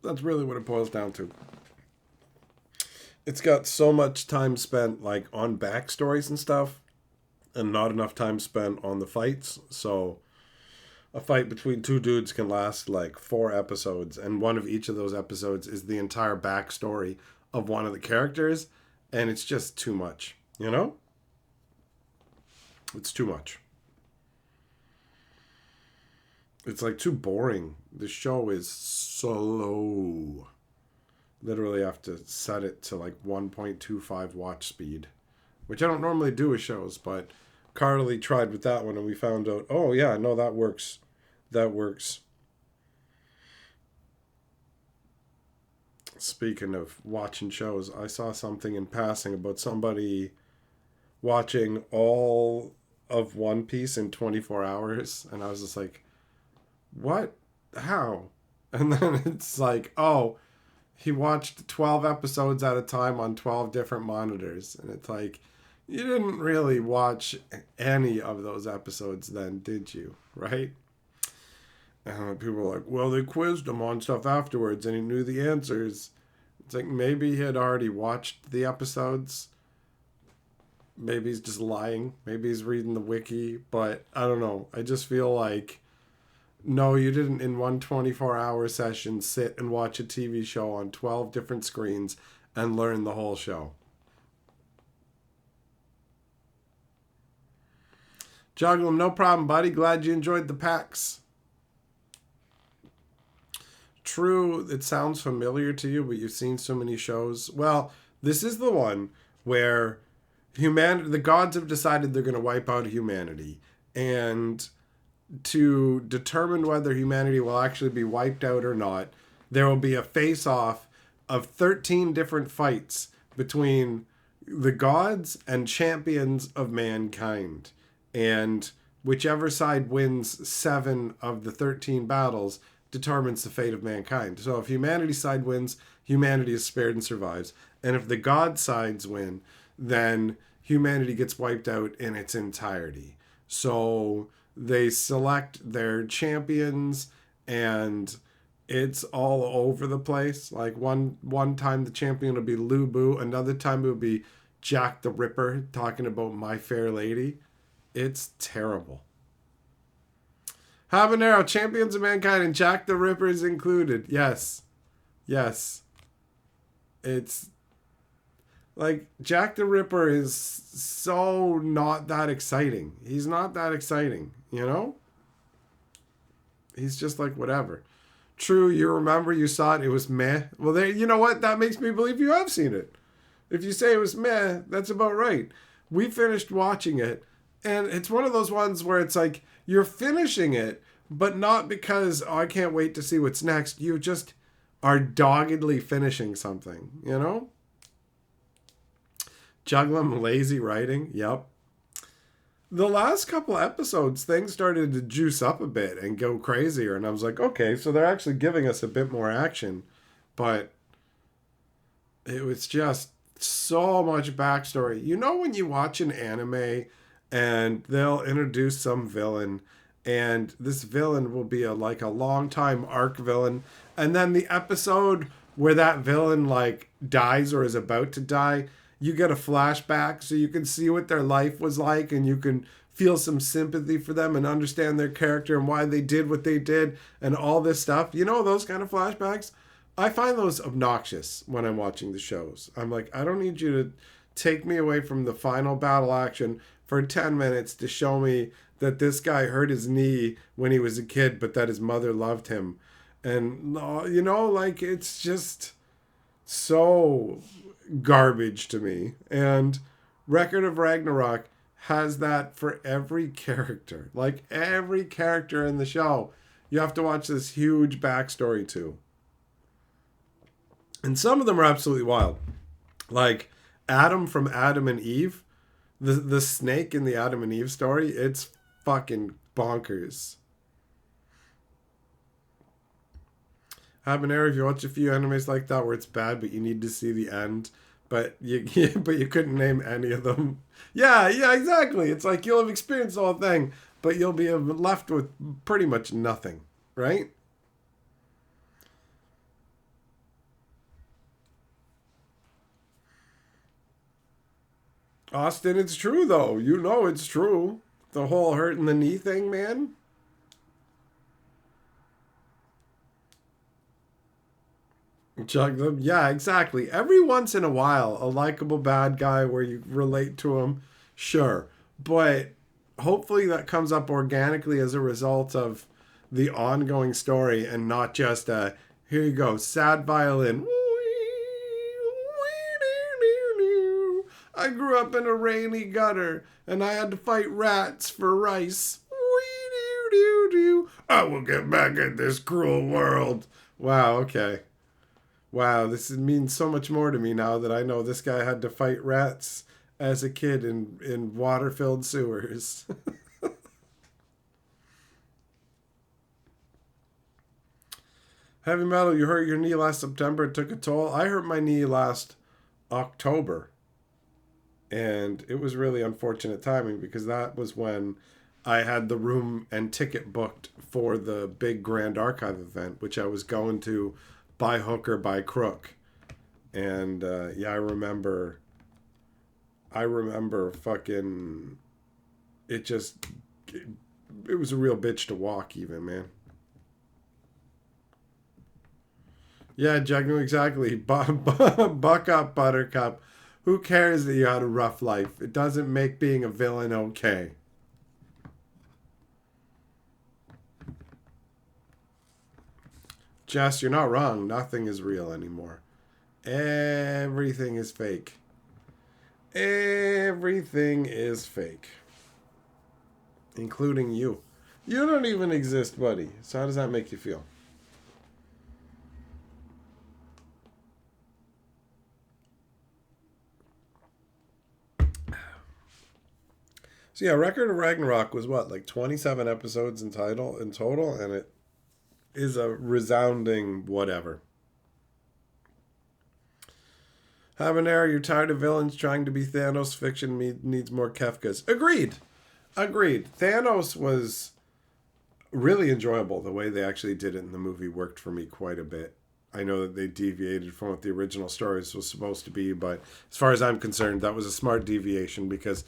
S1: That's really what it boils down to. It's got so much time spent like on backstories and stuff, and not enough time spent on the fights. So a fight between two dudes can last like 4 episodes, and one of each of those episodes is the entire backstory of one of the characters, and it's just too much, you know? It's too much. It's like too boring. The show is slow. Literally have to set it to like 1.25 watch speed, which I don't normally do with shows, but Carly tried with that one and we found out, oh yeah, no, that works. That works. Speaking of watching shows, I saw something in passing about somebody watching all of One Piece in 24 hours, and I was just like, what? How? And then it's like, oh, he watched 12 episodes at a time on 12 different monitors. And it's like, you didn't really watch any of those episodes then, did you? Right? And people were like, well, they quizzed him on stuff afterwards and he knew the answers. It's like, maybe he had already watched the episodes. Maybe he's just lying. Maybe he's reading the wiki. But I don't know. I just feel like, no, you didn't in one 24-hour session sit and watch a TV show on 12 different screens and learn the whole show. Juggle 'em, no problem, buddy. Glad you enjoyed the packs. True, it sounds familiar to you, but you've seen so many shows. Well, this is the one where the gods have decided they're going to wipe out humanity. And to determine whether humanity will actually be wiped out or not, there will be a face-off of 13 different fights between the gods and champions of mankind. And whichever side wins 7 of the 13 battles determines the fate of mankind. So if humanity's side wins, humanity is spared and survives. And if the god sides win, then humanity gets wiped out in its entirety. So they select their champions, and it's all over the place. Like one time the champion will be Lu Bu, another time it will be Jack the Ripper talking about My Fair Lady. It's terrible. Habanero, Champions of Mankind, and Jack the Ripper is included. Yes. Yes. It's like Jack the Ripper is so not that exciting. He's not that exciting, you know? He's just like whatever. True, you remember you saw it, it was meh. Well, there, you know what? That makes me believe you have seen it. If you say it was meh, that's about right. We finished watching it, and it's one of those ones where it's like, you're finishing it, but not because, oh, I can't wait to see what's next. You just are doggedly finishing something, you know? Juglum, lazy writing. Yep. The last couple episodes, things started to juice up a bit and go crazier. And I was like, okay, so they're actually giving us a bit more action. But it was just so much backstory. You know when you watch an anime and they'll introduce some villain, and this villain will be a long time arc villain, and then the episode where that villain like dies or is about to die, you get a flashback so you can see what their life was like, and you can feel some sympathy for them and understand their character and why they did what they did and all this stuff. You know, those kind of flashbacks, I find those obnoxious when I'm watching the shows. I'm like, I don't need you to take me away from the final battle action for 10 minutes to show me that this guy hurt his knee when he was a kid, but that his mother loved him. And, you know, like, it's just so garbage to me. And Record of Ragnarok has that for every character. Like every character in the show, you have to watch this huge backstory to. And some of them are absolutely wild. Like Adam from Adam and Eve, the snake in the Adam and Eve story, it's fucking bonkers. Habanero, if you watch a few animes like that where it's bad but you need to see the end, but you but you couldn't name any of them. Yeah, exactly. It's like you'll have experienced the whole thing, but you'll be left with pretty much nothing, right? Austin, it's true though. You know it's true. The whole hurting the knee thing, man. Chug them. Yeah, exactly. Every once in a while, a likable bad guy where you relate to him, sure. But hopefully that comes up organically as a result of the ongoing story and not just a, here you go, sad violin. I grew up in a rainy gutter and I had to fight rats for rice. I will get back at this cruel world. Wow, okay. Wow, means so much more to me now that I know this guy had to fight rats as a kid in water filled sewers. Heavy metal, you hurt your knee last September. It took a toll. I hurt my knee last October. And it was really unfortunate timing because that was when I had the room and ticket booked for the big Grand Archive event, which I was going to by hook or by crook. And yeah, I remember fucking it just it was a real bitch to walk even, man. Yeah, Jugnu, exactly. Buck up, Buttercup. Who cares that you had a rough life? It doesn't make being a villain okay. Jess, you're not wrong. Nothing is real anymore. Everything is fake. Everything is fake. Including you. You don't even exist, buddy. So how does that make you feel? So yeah, Record of Ragnarok was what, like 27 episodes in total, and it is a resounding whatever. Habanero, you're tired of villains trying to be Thanos. Fiction needs more Kefkas. Agreed. Thanos was really enjoyable. The way they actually did it in the movie worked for me quite a bit. I know that they deviated from what the original stories was supposed to be, but as far as I'm concerned, that was a smart deviation because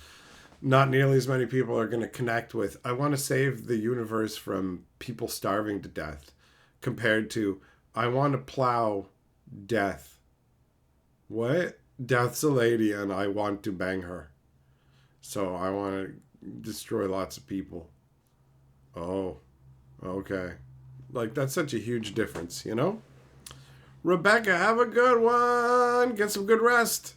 S1: not nearly as many people are going to connect with, I want to save the universe from people starving to death, compared to, I want to plow death. What? Death's a lady and I want to bang her. So I want to destroy lots of people. Oh, okay. Like, that's such a huge difference, you know? Rebecca, have a good one. Get some good rest.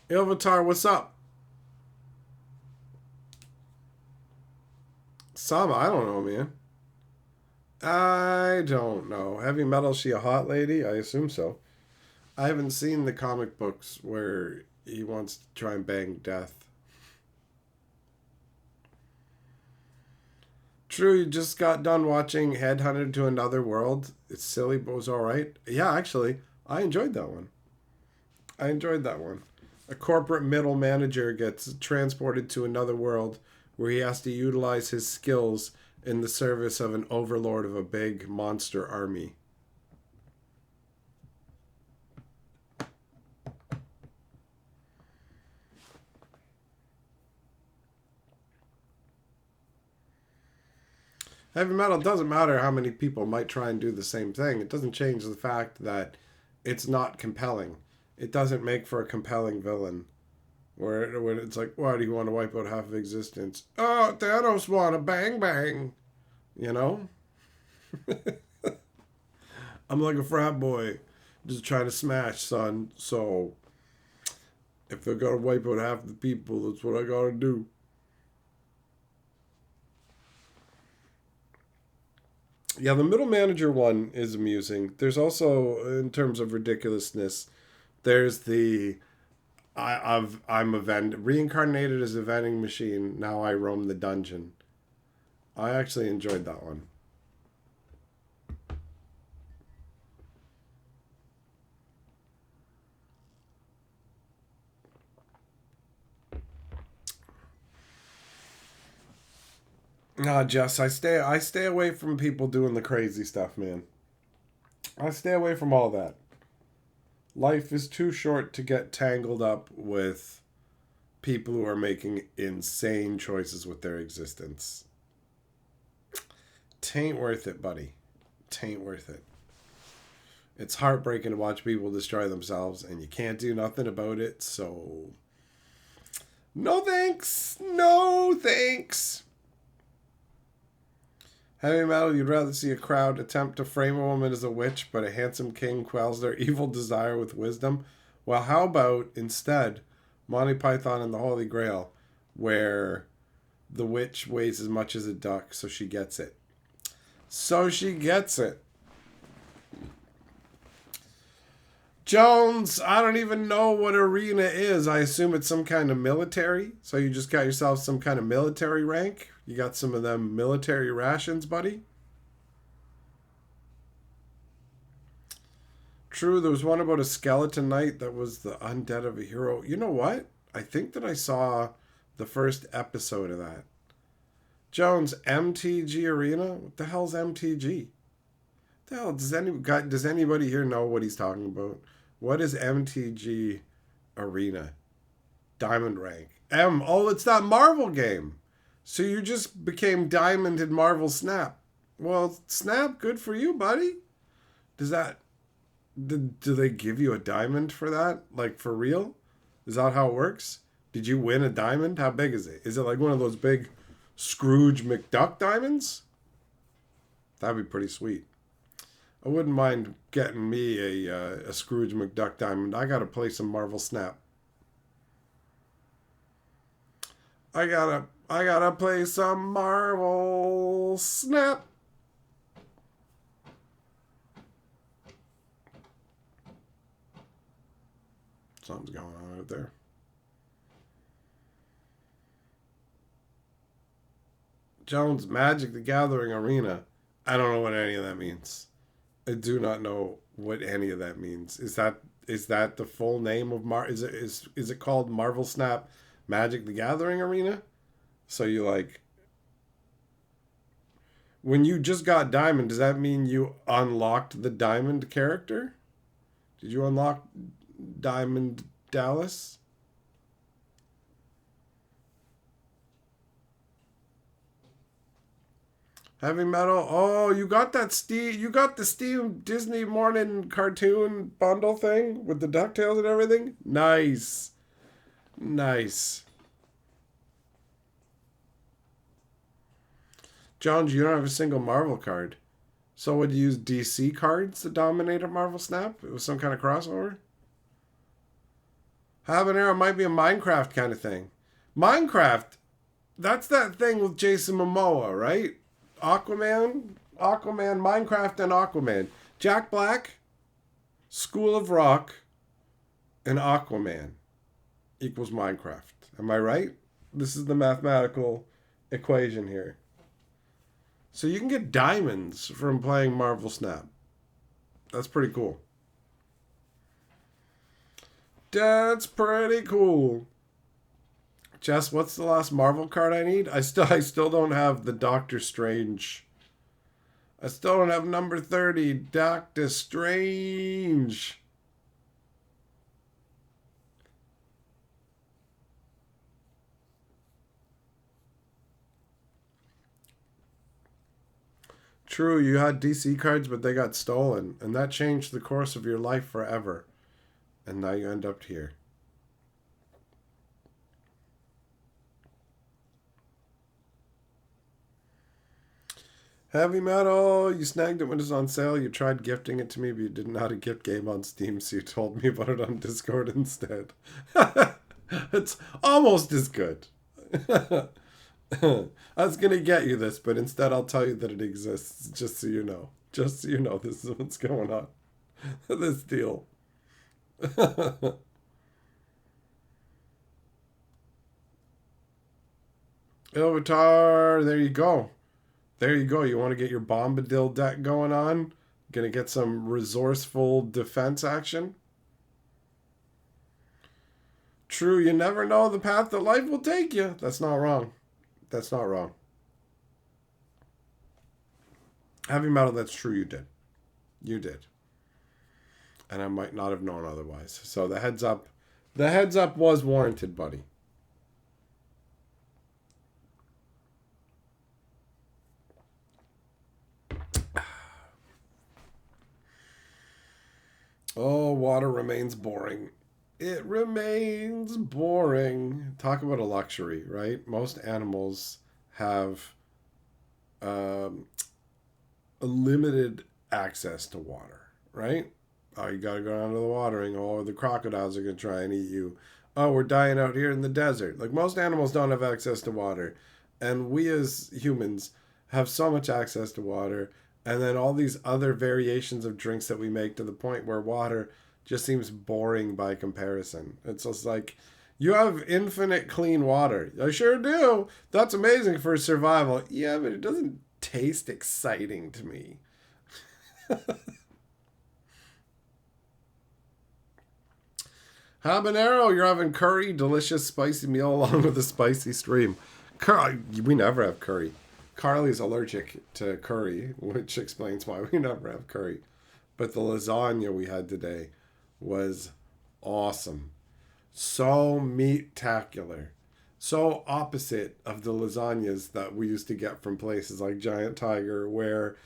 S1: Ilvatar, what's up? Sama, I don't know, man. I don't know. Heavy metal, she a hot lady? I assume so. I haven't seen the comic books where he wants to try and bang death. True, you just got done watching Headhunted to Another World. It's silly, but it was alright. Yeah, actually, I enjoyed that one. A corporate middle manager gets transported to another world where he has to utilize his skills in the service of an overlord of a big monster army. Heavy metal doesn't matter how many people might try and do the same thing. It doesn't change the fact that it's not compelling. It doesn't make for a compelling villain. Where when it's like, why do you want to wipe out half of existence? Oh, Thanos want to bang bang. You know? I'm like a frat boy, just trying to smash, son. So if I gotta wipe out half the people, that's what I gotta do. Yeah, the middle manager one is amusing. There's also, in terms of ridiculousness, there's the I'm a reincarnated as a vending machine. Now I roam the dungeon. I actually enjoyed that one. Nah, Jess, I stay away from people doing the crazy stuff, man. I stay away from all that. Life is too short to get tangled up with people who are making insane choices with their existence. Tain't worth it, buddy. Tain't worth it. It's heartbreaking to watch people destroy themselves, and you can't do nothing about it, so. No thanks! No thanks! Heavy metal, you'd rather see a crowd attempt to frame a woman as a witch, but a handsome king quells their evil desire with wisdom? Well, how about instead Monty Python and the Holy Grail, where the witch weighs as much as a duck, so she gets it. So she gets it. Jones, I don't even know what arena is. I assume it's some kind of military. So you just got yourself some kind of military rank. You got some of them military rations, buddy. True, there was one about a skeleton knight that was the undead of a hero. You know what? I think that I saw the first episode of that. Jones, MTG Arena? What the hell's MTG? What the hell, does anybody here know what he's talking about? What is MTG Arena? Diamond rank. Oh, it's that Marvel game. So you just became Diamond in Marvel Snap. Well, Snap, good for you, buddy. Does that... Do they give you a diamond for that? Like, for real? Is that how it works? Did you win a diamond? How big is it? Is it like one of those big Scrooge McDuck diamonds? That'd be pretty sweet. I wouldn't mind getting me a Scrooge McDuck diamond. I gotta play some Marvel Snap. I gotta play some Marvel Snap. Something's going on out there. Jones, Magic the Gathering Arena. I don't know what any of that means. I do not know what any of that means. Is that the full name of is it called Marvel Snap Magic the Gathering Arena? So you like when you just got Diamond, does that mean you unlocked the Diamond character? Did you unlock Diamond Dallas? Heavy metal. Oh, you got that Steve. You got the Steve Disney morning cartoon bundle thing with the DuckTales and everything. Nice, nice. Jones, you don't have a single Marvel card, so would you use DC cards to dominate a Marvel Snap? It was some kind of crossover. Habanero might be a Minecraft kind of thing. Minecraft. That's that thing with Jason Momoa, right? Aquaman, Minecraft, and Aquaman. Jack Black, School of Rock, and Aquaman equals Minecraft. Am I right? This is the mathematical equation here. So you can get diamonds from playing Marvel Snap. That's pretty cool. That's pretty cool. Jess, what's the last Marvel card I need? I still don't have the Doctor Strange. I still don't have number 30, Doctor Strange. True, you had DC cards, but they got stolen, and that changed the course of your life forever. And now you end up here. Heavy Metal, you snagged it when it was on sale. You tried gifting it to me, but you didn't know how to gift game on Steam, so you told me about it on Discord instead. It's almost as good. I was going to get you this, but instead I'll tell you that it exists, just so you know. Just so you know, this is what's going on. This deal. Ilvitar, there you go. There you go. You want to get your Bombadil deck going on? Gonna get some resourceful defense action? True, you never know the path that life will take you. That's not wrong. That's not wrong. Heavy Metal, that's true, you did. You did. And I might not have known otherwise. So the heads up was warranted, buddy. Oh, water remains boring. It remains boring. Talk about a luxury, right? Most animals have um, a limited access to water, right? Oh, you got to go down to the watering. Oh, the crocodiles are going to try and eat you. Oh, we're dying out here in the desert. Like, most animals don't have access to water. And we as humans have so much access to water. And then all these other variations of drinks that we make, to the point where water just seems boring by comparison. It's just like, you have infinite clean water. I sure do. That's amazing for survival. Yeah, but it doesn't taste exciting to me. Habanero, you're having curry, delicious spicy meal along with a spicy stream. We never have curry. Carly's allergic to curry, which explains why we never have curry. But the lasagna we had today was awesome. So meat-tacular. So opposite of the lasagnas that we used to get from places like Giant Tiger, where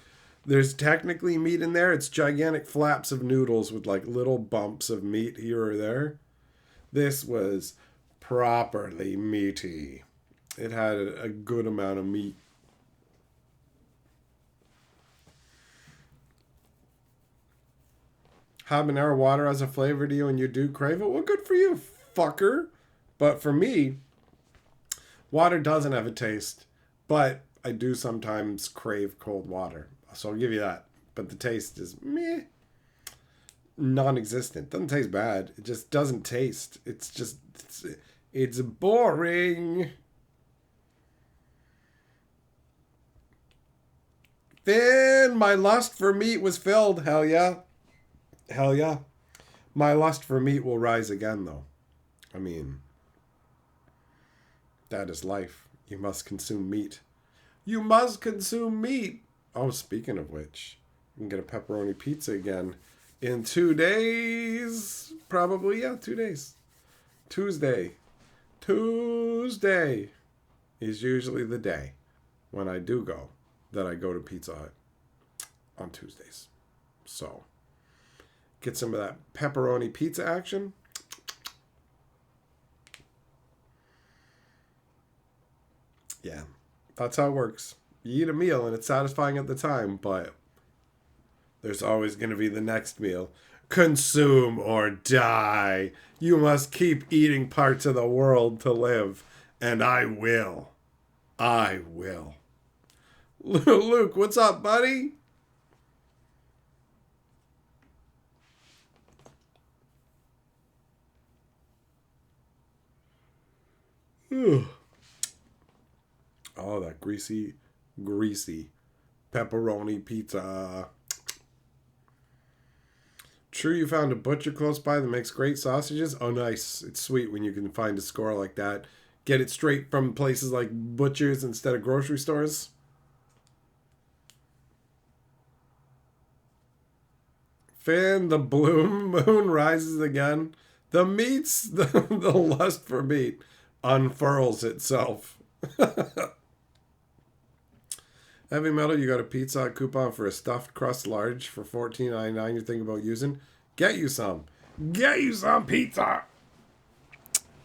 S1: there's technically meat in there. It's gigantic flaps of noodles with like little bumps of meat here or there. This was properly meaty. It had a good amount of meat. Habanero water has a flavor to you and you do crave it? Well, good for you, fucker. But for me, water doesn't have a taste. But I do sometimes crave cold water. So I'll give you that. But the taste is meh. Non-existent. Doesn't taste bad. It just doesn't taste. It's boring. Then my lust for meat was filled. Hell yeah. Hell yeah. My lust for meat will rise again, though. I mean, that is life. You must consume meat. You must consume meat. Oh, speaking of which, you can get a pepperoni pizza again in 2 days. Probably, yeah, 2 days. Tuesday. Tuesday is usually the day when I do go that I go to Pizza Hut on Tuesdays. So, get some of that pepperoni pizza action. Yeah, that's how it works. You eat a meal and it's satisfying at the time, but there's always going to be the next meal. Consume or die. You must keep eating parts of the world to live. And I will. I will. Luke, what's up, buddy? Oh, that greasy pepperoni pizza. True, you found a butcher close by that makes great sausages? Oh, nice. It's sweet when you can find a score like that. Get it straight from places like butchers instead of grocery stores. Finn, the blue moon rises again. The the lust for meat unfurls itself. Heavy Metal, you got a Pizza Hut coupon for a stuffed crust large for $14.99 you're thinking about using? Get you some. Get you some pizza.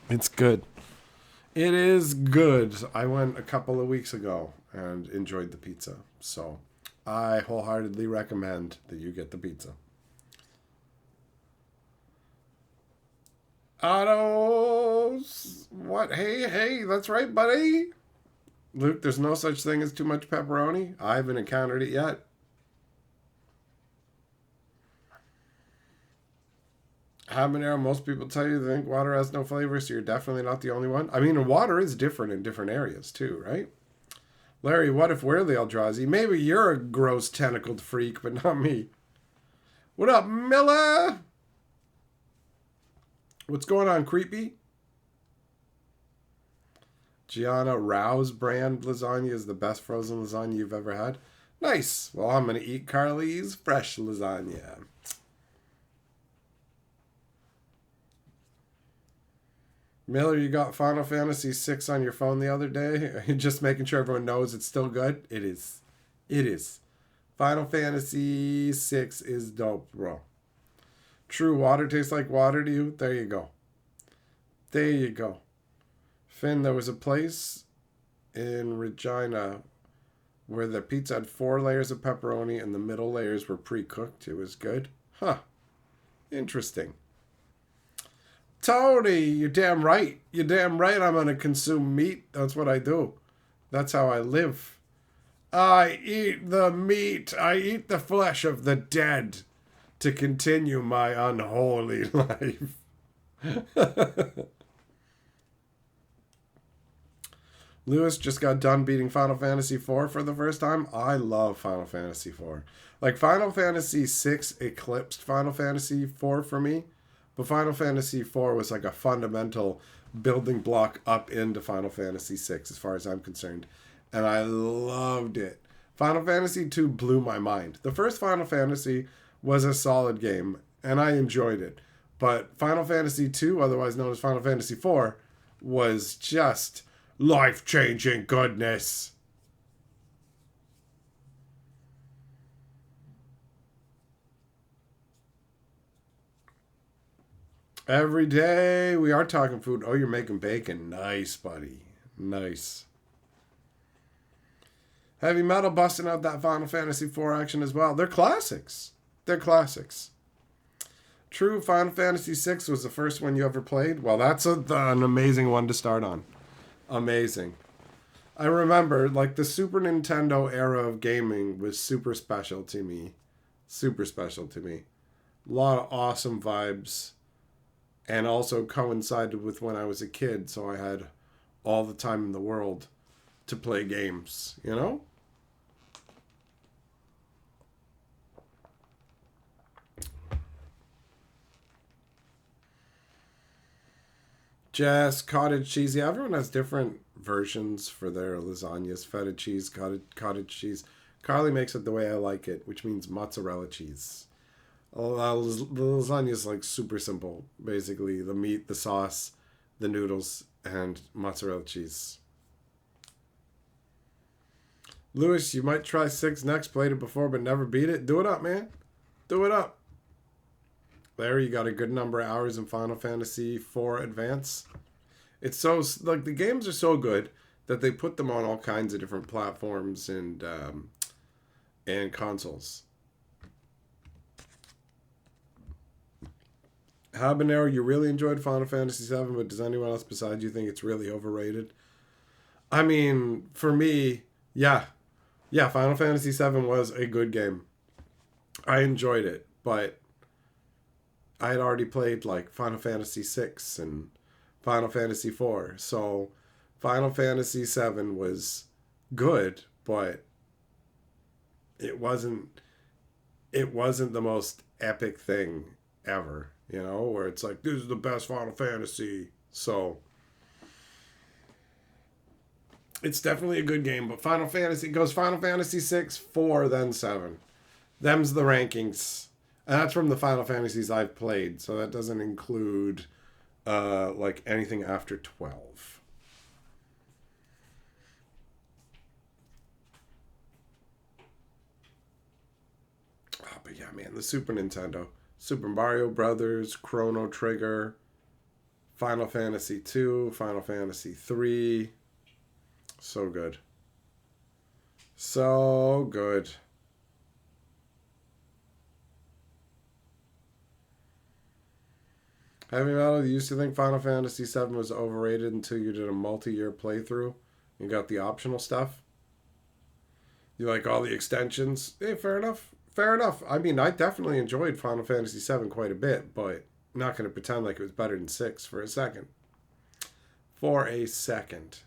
S1: It's good. It is good. I went a couple of weeks ago and enjoyed the pizza. So I wholeheartedly recommend that you get the pizza. Otto's. What? Hey, that's right, buddy. Luke, there's no such thing as too much pepperoni. I haven't encountered it yet. Habanero, most people tell you they think water has no flavor, so you're definitely not the only one. I mean, water is different in different areas, too, right? Larry, what if we're the Eldrazi? Maybe you're a gross tentacled freak, but not me. What up, Miller? What's going on, creepy? Gianna Rao's brand lasagna is the best frozen lasagna you've ever had. Nice. Well, I'm going to eat Carly's fresh lasagna. Miller, you got Final Fantasy VI on your phone the other day? Just making sure everyone knows it's still good? It is. It is. Final Fantasy VI is dope, bro. True, water tastes like water to you? There you go. There you go. Finn, there was a place in Regina where the pizza had 4 layers of pepperoni and the middle layers were pre-cooked. It was good. Huh. Interesting. Tony, you're damn right. You're damn right I'm going to consume meat. That's what I do. That's how I live. I eat the meat. I eat the flesh of the dead to continue my unholy life. Lewis just got done beating Final Fantasy IV for the first time. I love Final Fantasy IV. Like, Final Fantasy VI eclipsed Final Fantasy IV for me. But Final Fantasy IV was like a fundamental building block up into Final Fantasy VI as far as I'm concerned. And I loved it. Final Fantasy II blew my mind. The first Final Fantasy was a solid game, and I enjoyed it. But Final Fantasy II, otherwise known as Final Fantasy IV, was just life-changing goodness. Every day we are talking food. Oh, you're making bacon. Nice, buddy. Nice. Heavy Metal busting out that Final Fantasy IV action as well. They're classics. They're classics. True, Final Fantasy VI was the first one you ever played. Well, that's an amazing one to start on. Amazing. I remember, like, the Super Nintendo era of gaming was super special to me. Super special to me. A lot of awesome vibes. And also coincided with when I was a kid, so I had all the time in the world to play games, you know? Jess, cottage cheese. Yeah, everyone has different versions for their lasagnas. Feta cheese, cottage cheese. Carly makes it the way I like it, which means mozzarella cheese. The lasagna is like super simple. Basically, the meat, the sauce, the noodles, and mozzarella cheese. Lewis, you might try 6 next. Played it before, but never beat it. Do it up, man. Do it up. Larry, you got a good number of hours in Final Fantasy IV Advance. It's so, like, the games are so good that they put them on all kinds of different platforms and consoles. Habanero, you really enjoyed Final Fantasy VII, but does anyone else besides you think it's really overrated? I mean, for me, yeah. Yeah, Final Fantasy VII was a good game. I enjoyed it, but I had already played, like, Final Fantasy VI and Final Fantasy IV, so Final Fantasy VII was good, but it wasn't the most epic thing ever. You know, where it's like, this is the best Final Fantasy. So, it's definitely a good game. But Final Fantasy, it goes Final Fantasy 6, 4, then 7. Them's the rankings. And that's from the Final Fantasies I've played. So that doesn't include, like, anything after 12. Oh, but yeah, man, the Super Nintendo. Super Mario Brothers, Chrono Trigger, Final Fantasy 2, Final Fantasy 3. So good. So good. Heavy Metal, you used to think Final Fantasy VII was overrated until you did a multi-year playthrough and got the optional stuff. You like all the extensions? Hey, fair enough. Fair enough. I mean, I definitely enjoyed Final Fantasy VII quite a bit, but I'm not going to pretend like it was better than 6 for a second. For a second.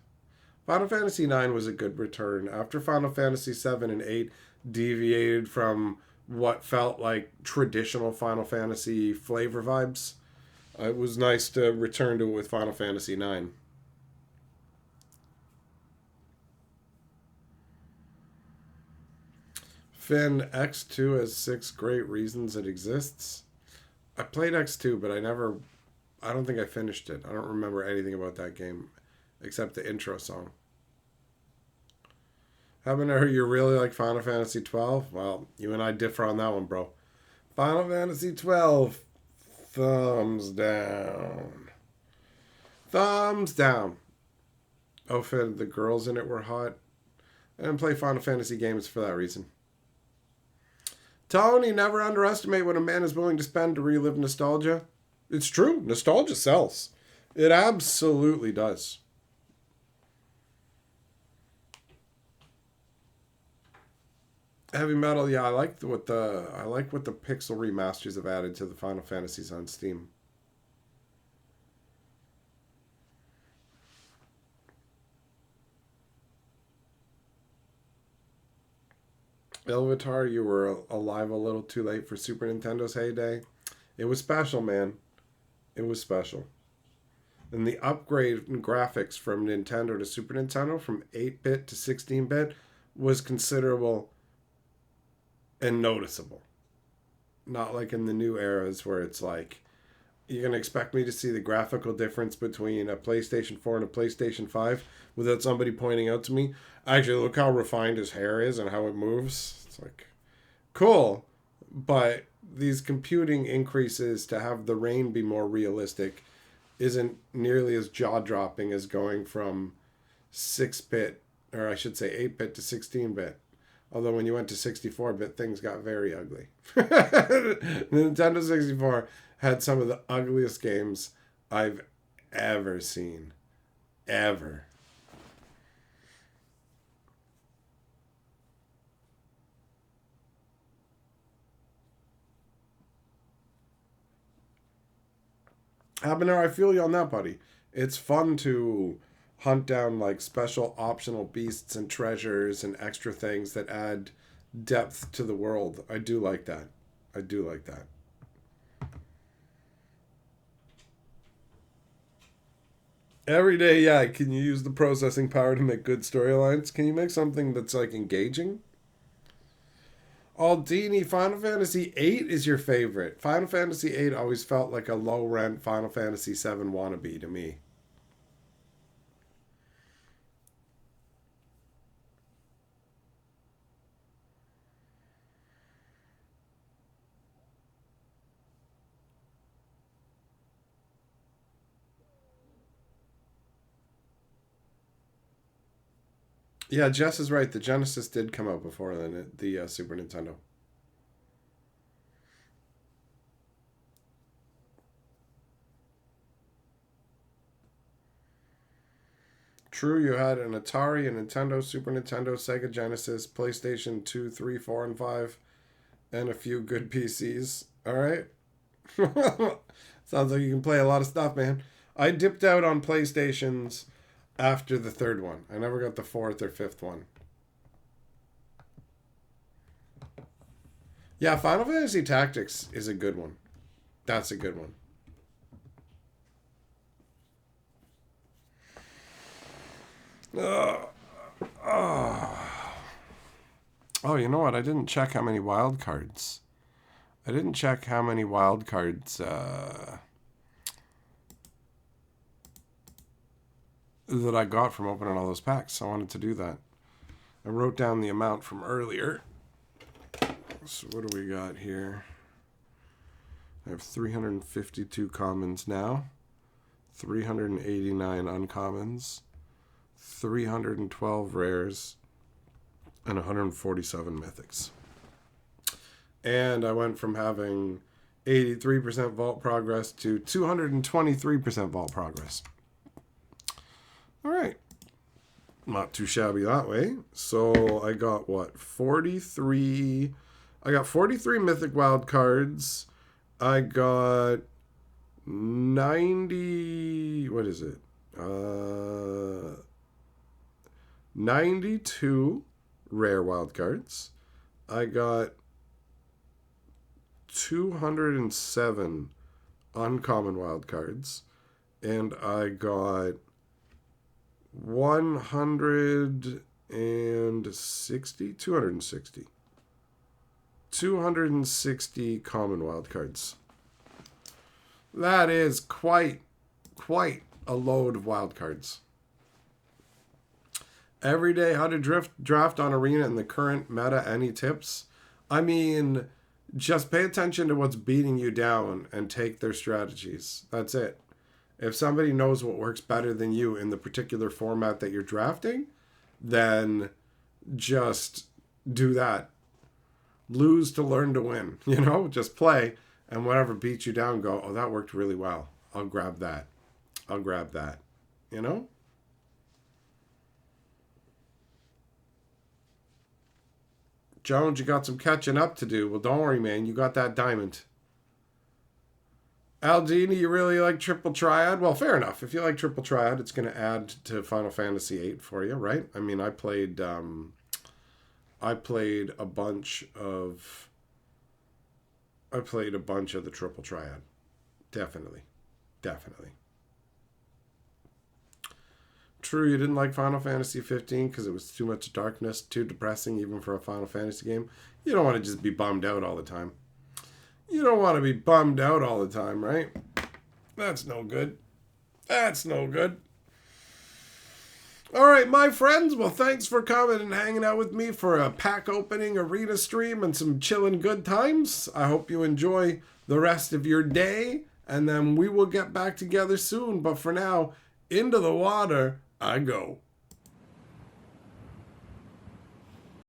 S1: Final Fantasy IX was a good return. After Final Fantasy VII and 8 deviated from what felt like traditional Final Fantasy flavor vibes, it was nice to return to it with Final Fantasy IX. Finn, X2 has 6 great reasons it exists. I played X2, but I don't think I finished it. I don't remember anything about that game except the intro song. Haven't I heard you really like Final Fantasy 12? Well, you and I differ on that one, bro. Final Fantasy 12. Thumbs down. Thumbs down. Oh, Finn, the girls in it were hot. I didn't play Final Fantasy games for that reason. Tony, never underestimate what a man is willing to spend to relive nostalgia. It's true. Nostalgia sells. It absolutely does. Heavy Metal, yeah, I like what the pixel remasters have added to the Final Fantasies on Steam. Ilvitar, you were alive a little too late for Super Nintendo's heyday. It was special, man. It was special. And the upgrade in graphics from Nintendo to Super Nintendo, from 8-bit to 16-bit, was considerable and noticeable. Not like in the new eras where it's like, you're going to expect me to see the graphical difference between a PlayStation 4 and a PlayStation 5 without somebody pointing out to me, actually, look how refined his hair is and how it moves. It's like, cool. But these computing increases to have the rain be more realistic isn't nearly as jaw-dropping as going from 6-bit, or I should say 8-bit to 16-bit. Although when you went to 64-bit, things got very ugly. Nintendo 64 had some of the ugliest games I've ever seen. Ever. Habanero, I feel you on that, buddy. It's fun to hunt down like special optional beasts and treasures and extra things that add depth to the world. I do like that. I do like that. Every day, yeah. Can you use the processing power to make good storylines? Can you make something that's like engaging? Aldini, Final Fantasy VIII is your favorite. Final Fantasy VIII always felt like a low rent Final Fantasy VII wannabe to me. Yeah, Jess is right. The Genesis did come out before the Super Nintendo. True, you had an Atari, a Nintendo, Super Nintendo, Sega Genesis, PlayStation 2, 3, 4, and 5, and a few good PCs. All right. Sounds like you can play a lot of stuff, man. I dipped out on PlayStations after the third one. I never got the fourth or fifth one. Yeah, Final Fantasy Tactics is a good one. That's a good one. Uh, uh. Oh, you know what? I didn't check how many wild cards. I didn't check how many wild cards that I got from opening all those packs. I wanted to do that. I wrote down the amount from earlier. So what do we got here? I have 352 commons now, 389 uncommons, 312 rares, and 147 mythics. And I went from having 83% vault progress to 223% vault progress. All right. Not too shabby that way. So I got what? 43. I got 43 mythic wild cards. I got 90. What is it? 92 rare wild cards. I got 207 uncommon wild cards. And I got 260 common wild cards. That is quite a load of wild cards. Every day, how to draft on Arena in the current meta. Any tips? I mean, just pay attention to what's beating you down and take their strategies. That's it. If somebody knows what works better than you in the particular format that you're drafting, then just do that. Lose to learn to win. Just play, and whatever beats you down, go, oh, that worked really well. I'll grab that. Jones, you got some catching up to do. Well, don't worry, man. You got that diamond. Aldini, you really like Triple Triad? Well, fair enough. If you like Triple Triad, it's going to add to Final Fantasy VIII for you, right? I mean, I played a bunch of the Triple Triad. Definitely. True, you didn't like Final Fantasy 15 because it was too much darkness, too depressing even for a Final Fantasy game. You don't want to just be bummed out all the time. Right? That's no good. All right, my friends. Well, thanks for coming and hanging out with me for a pack opening arena stream and some chilling good times. I hope you enjoy the rest of your day, and then we will get back together soon. But for now, into the water I go.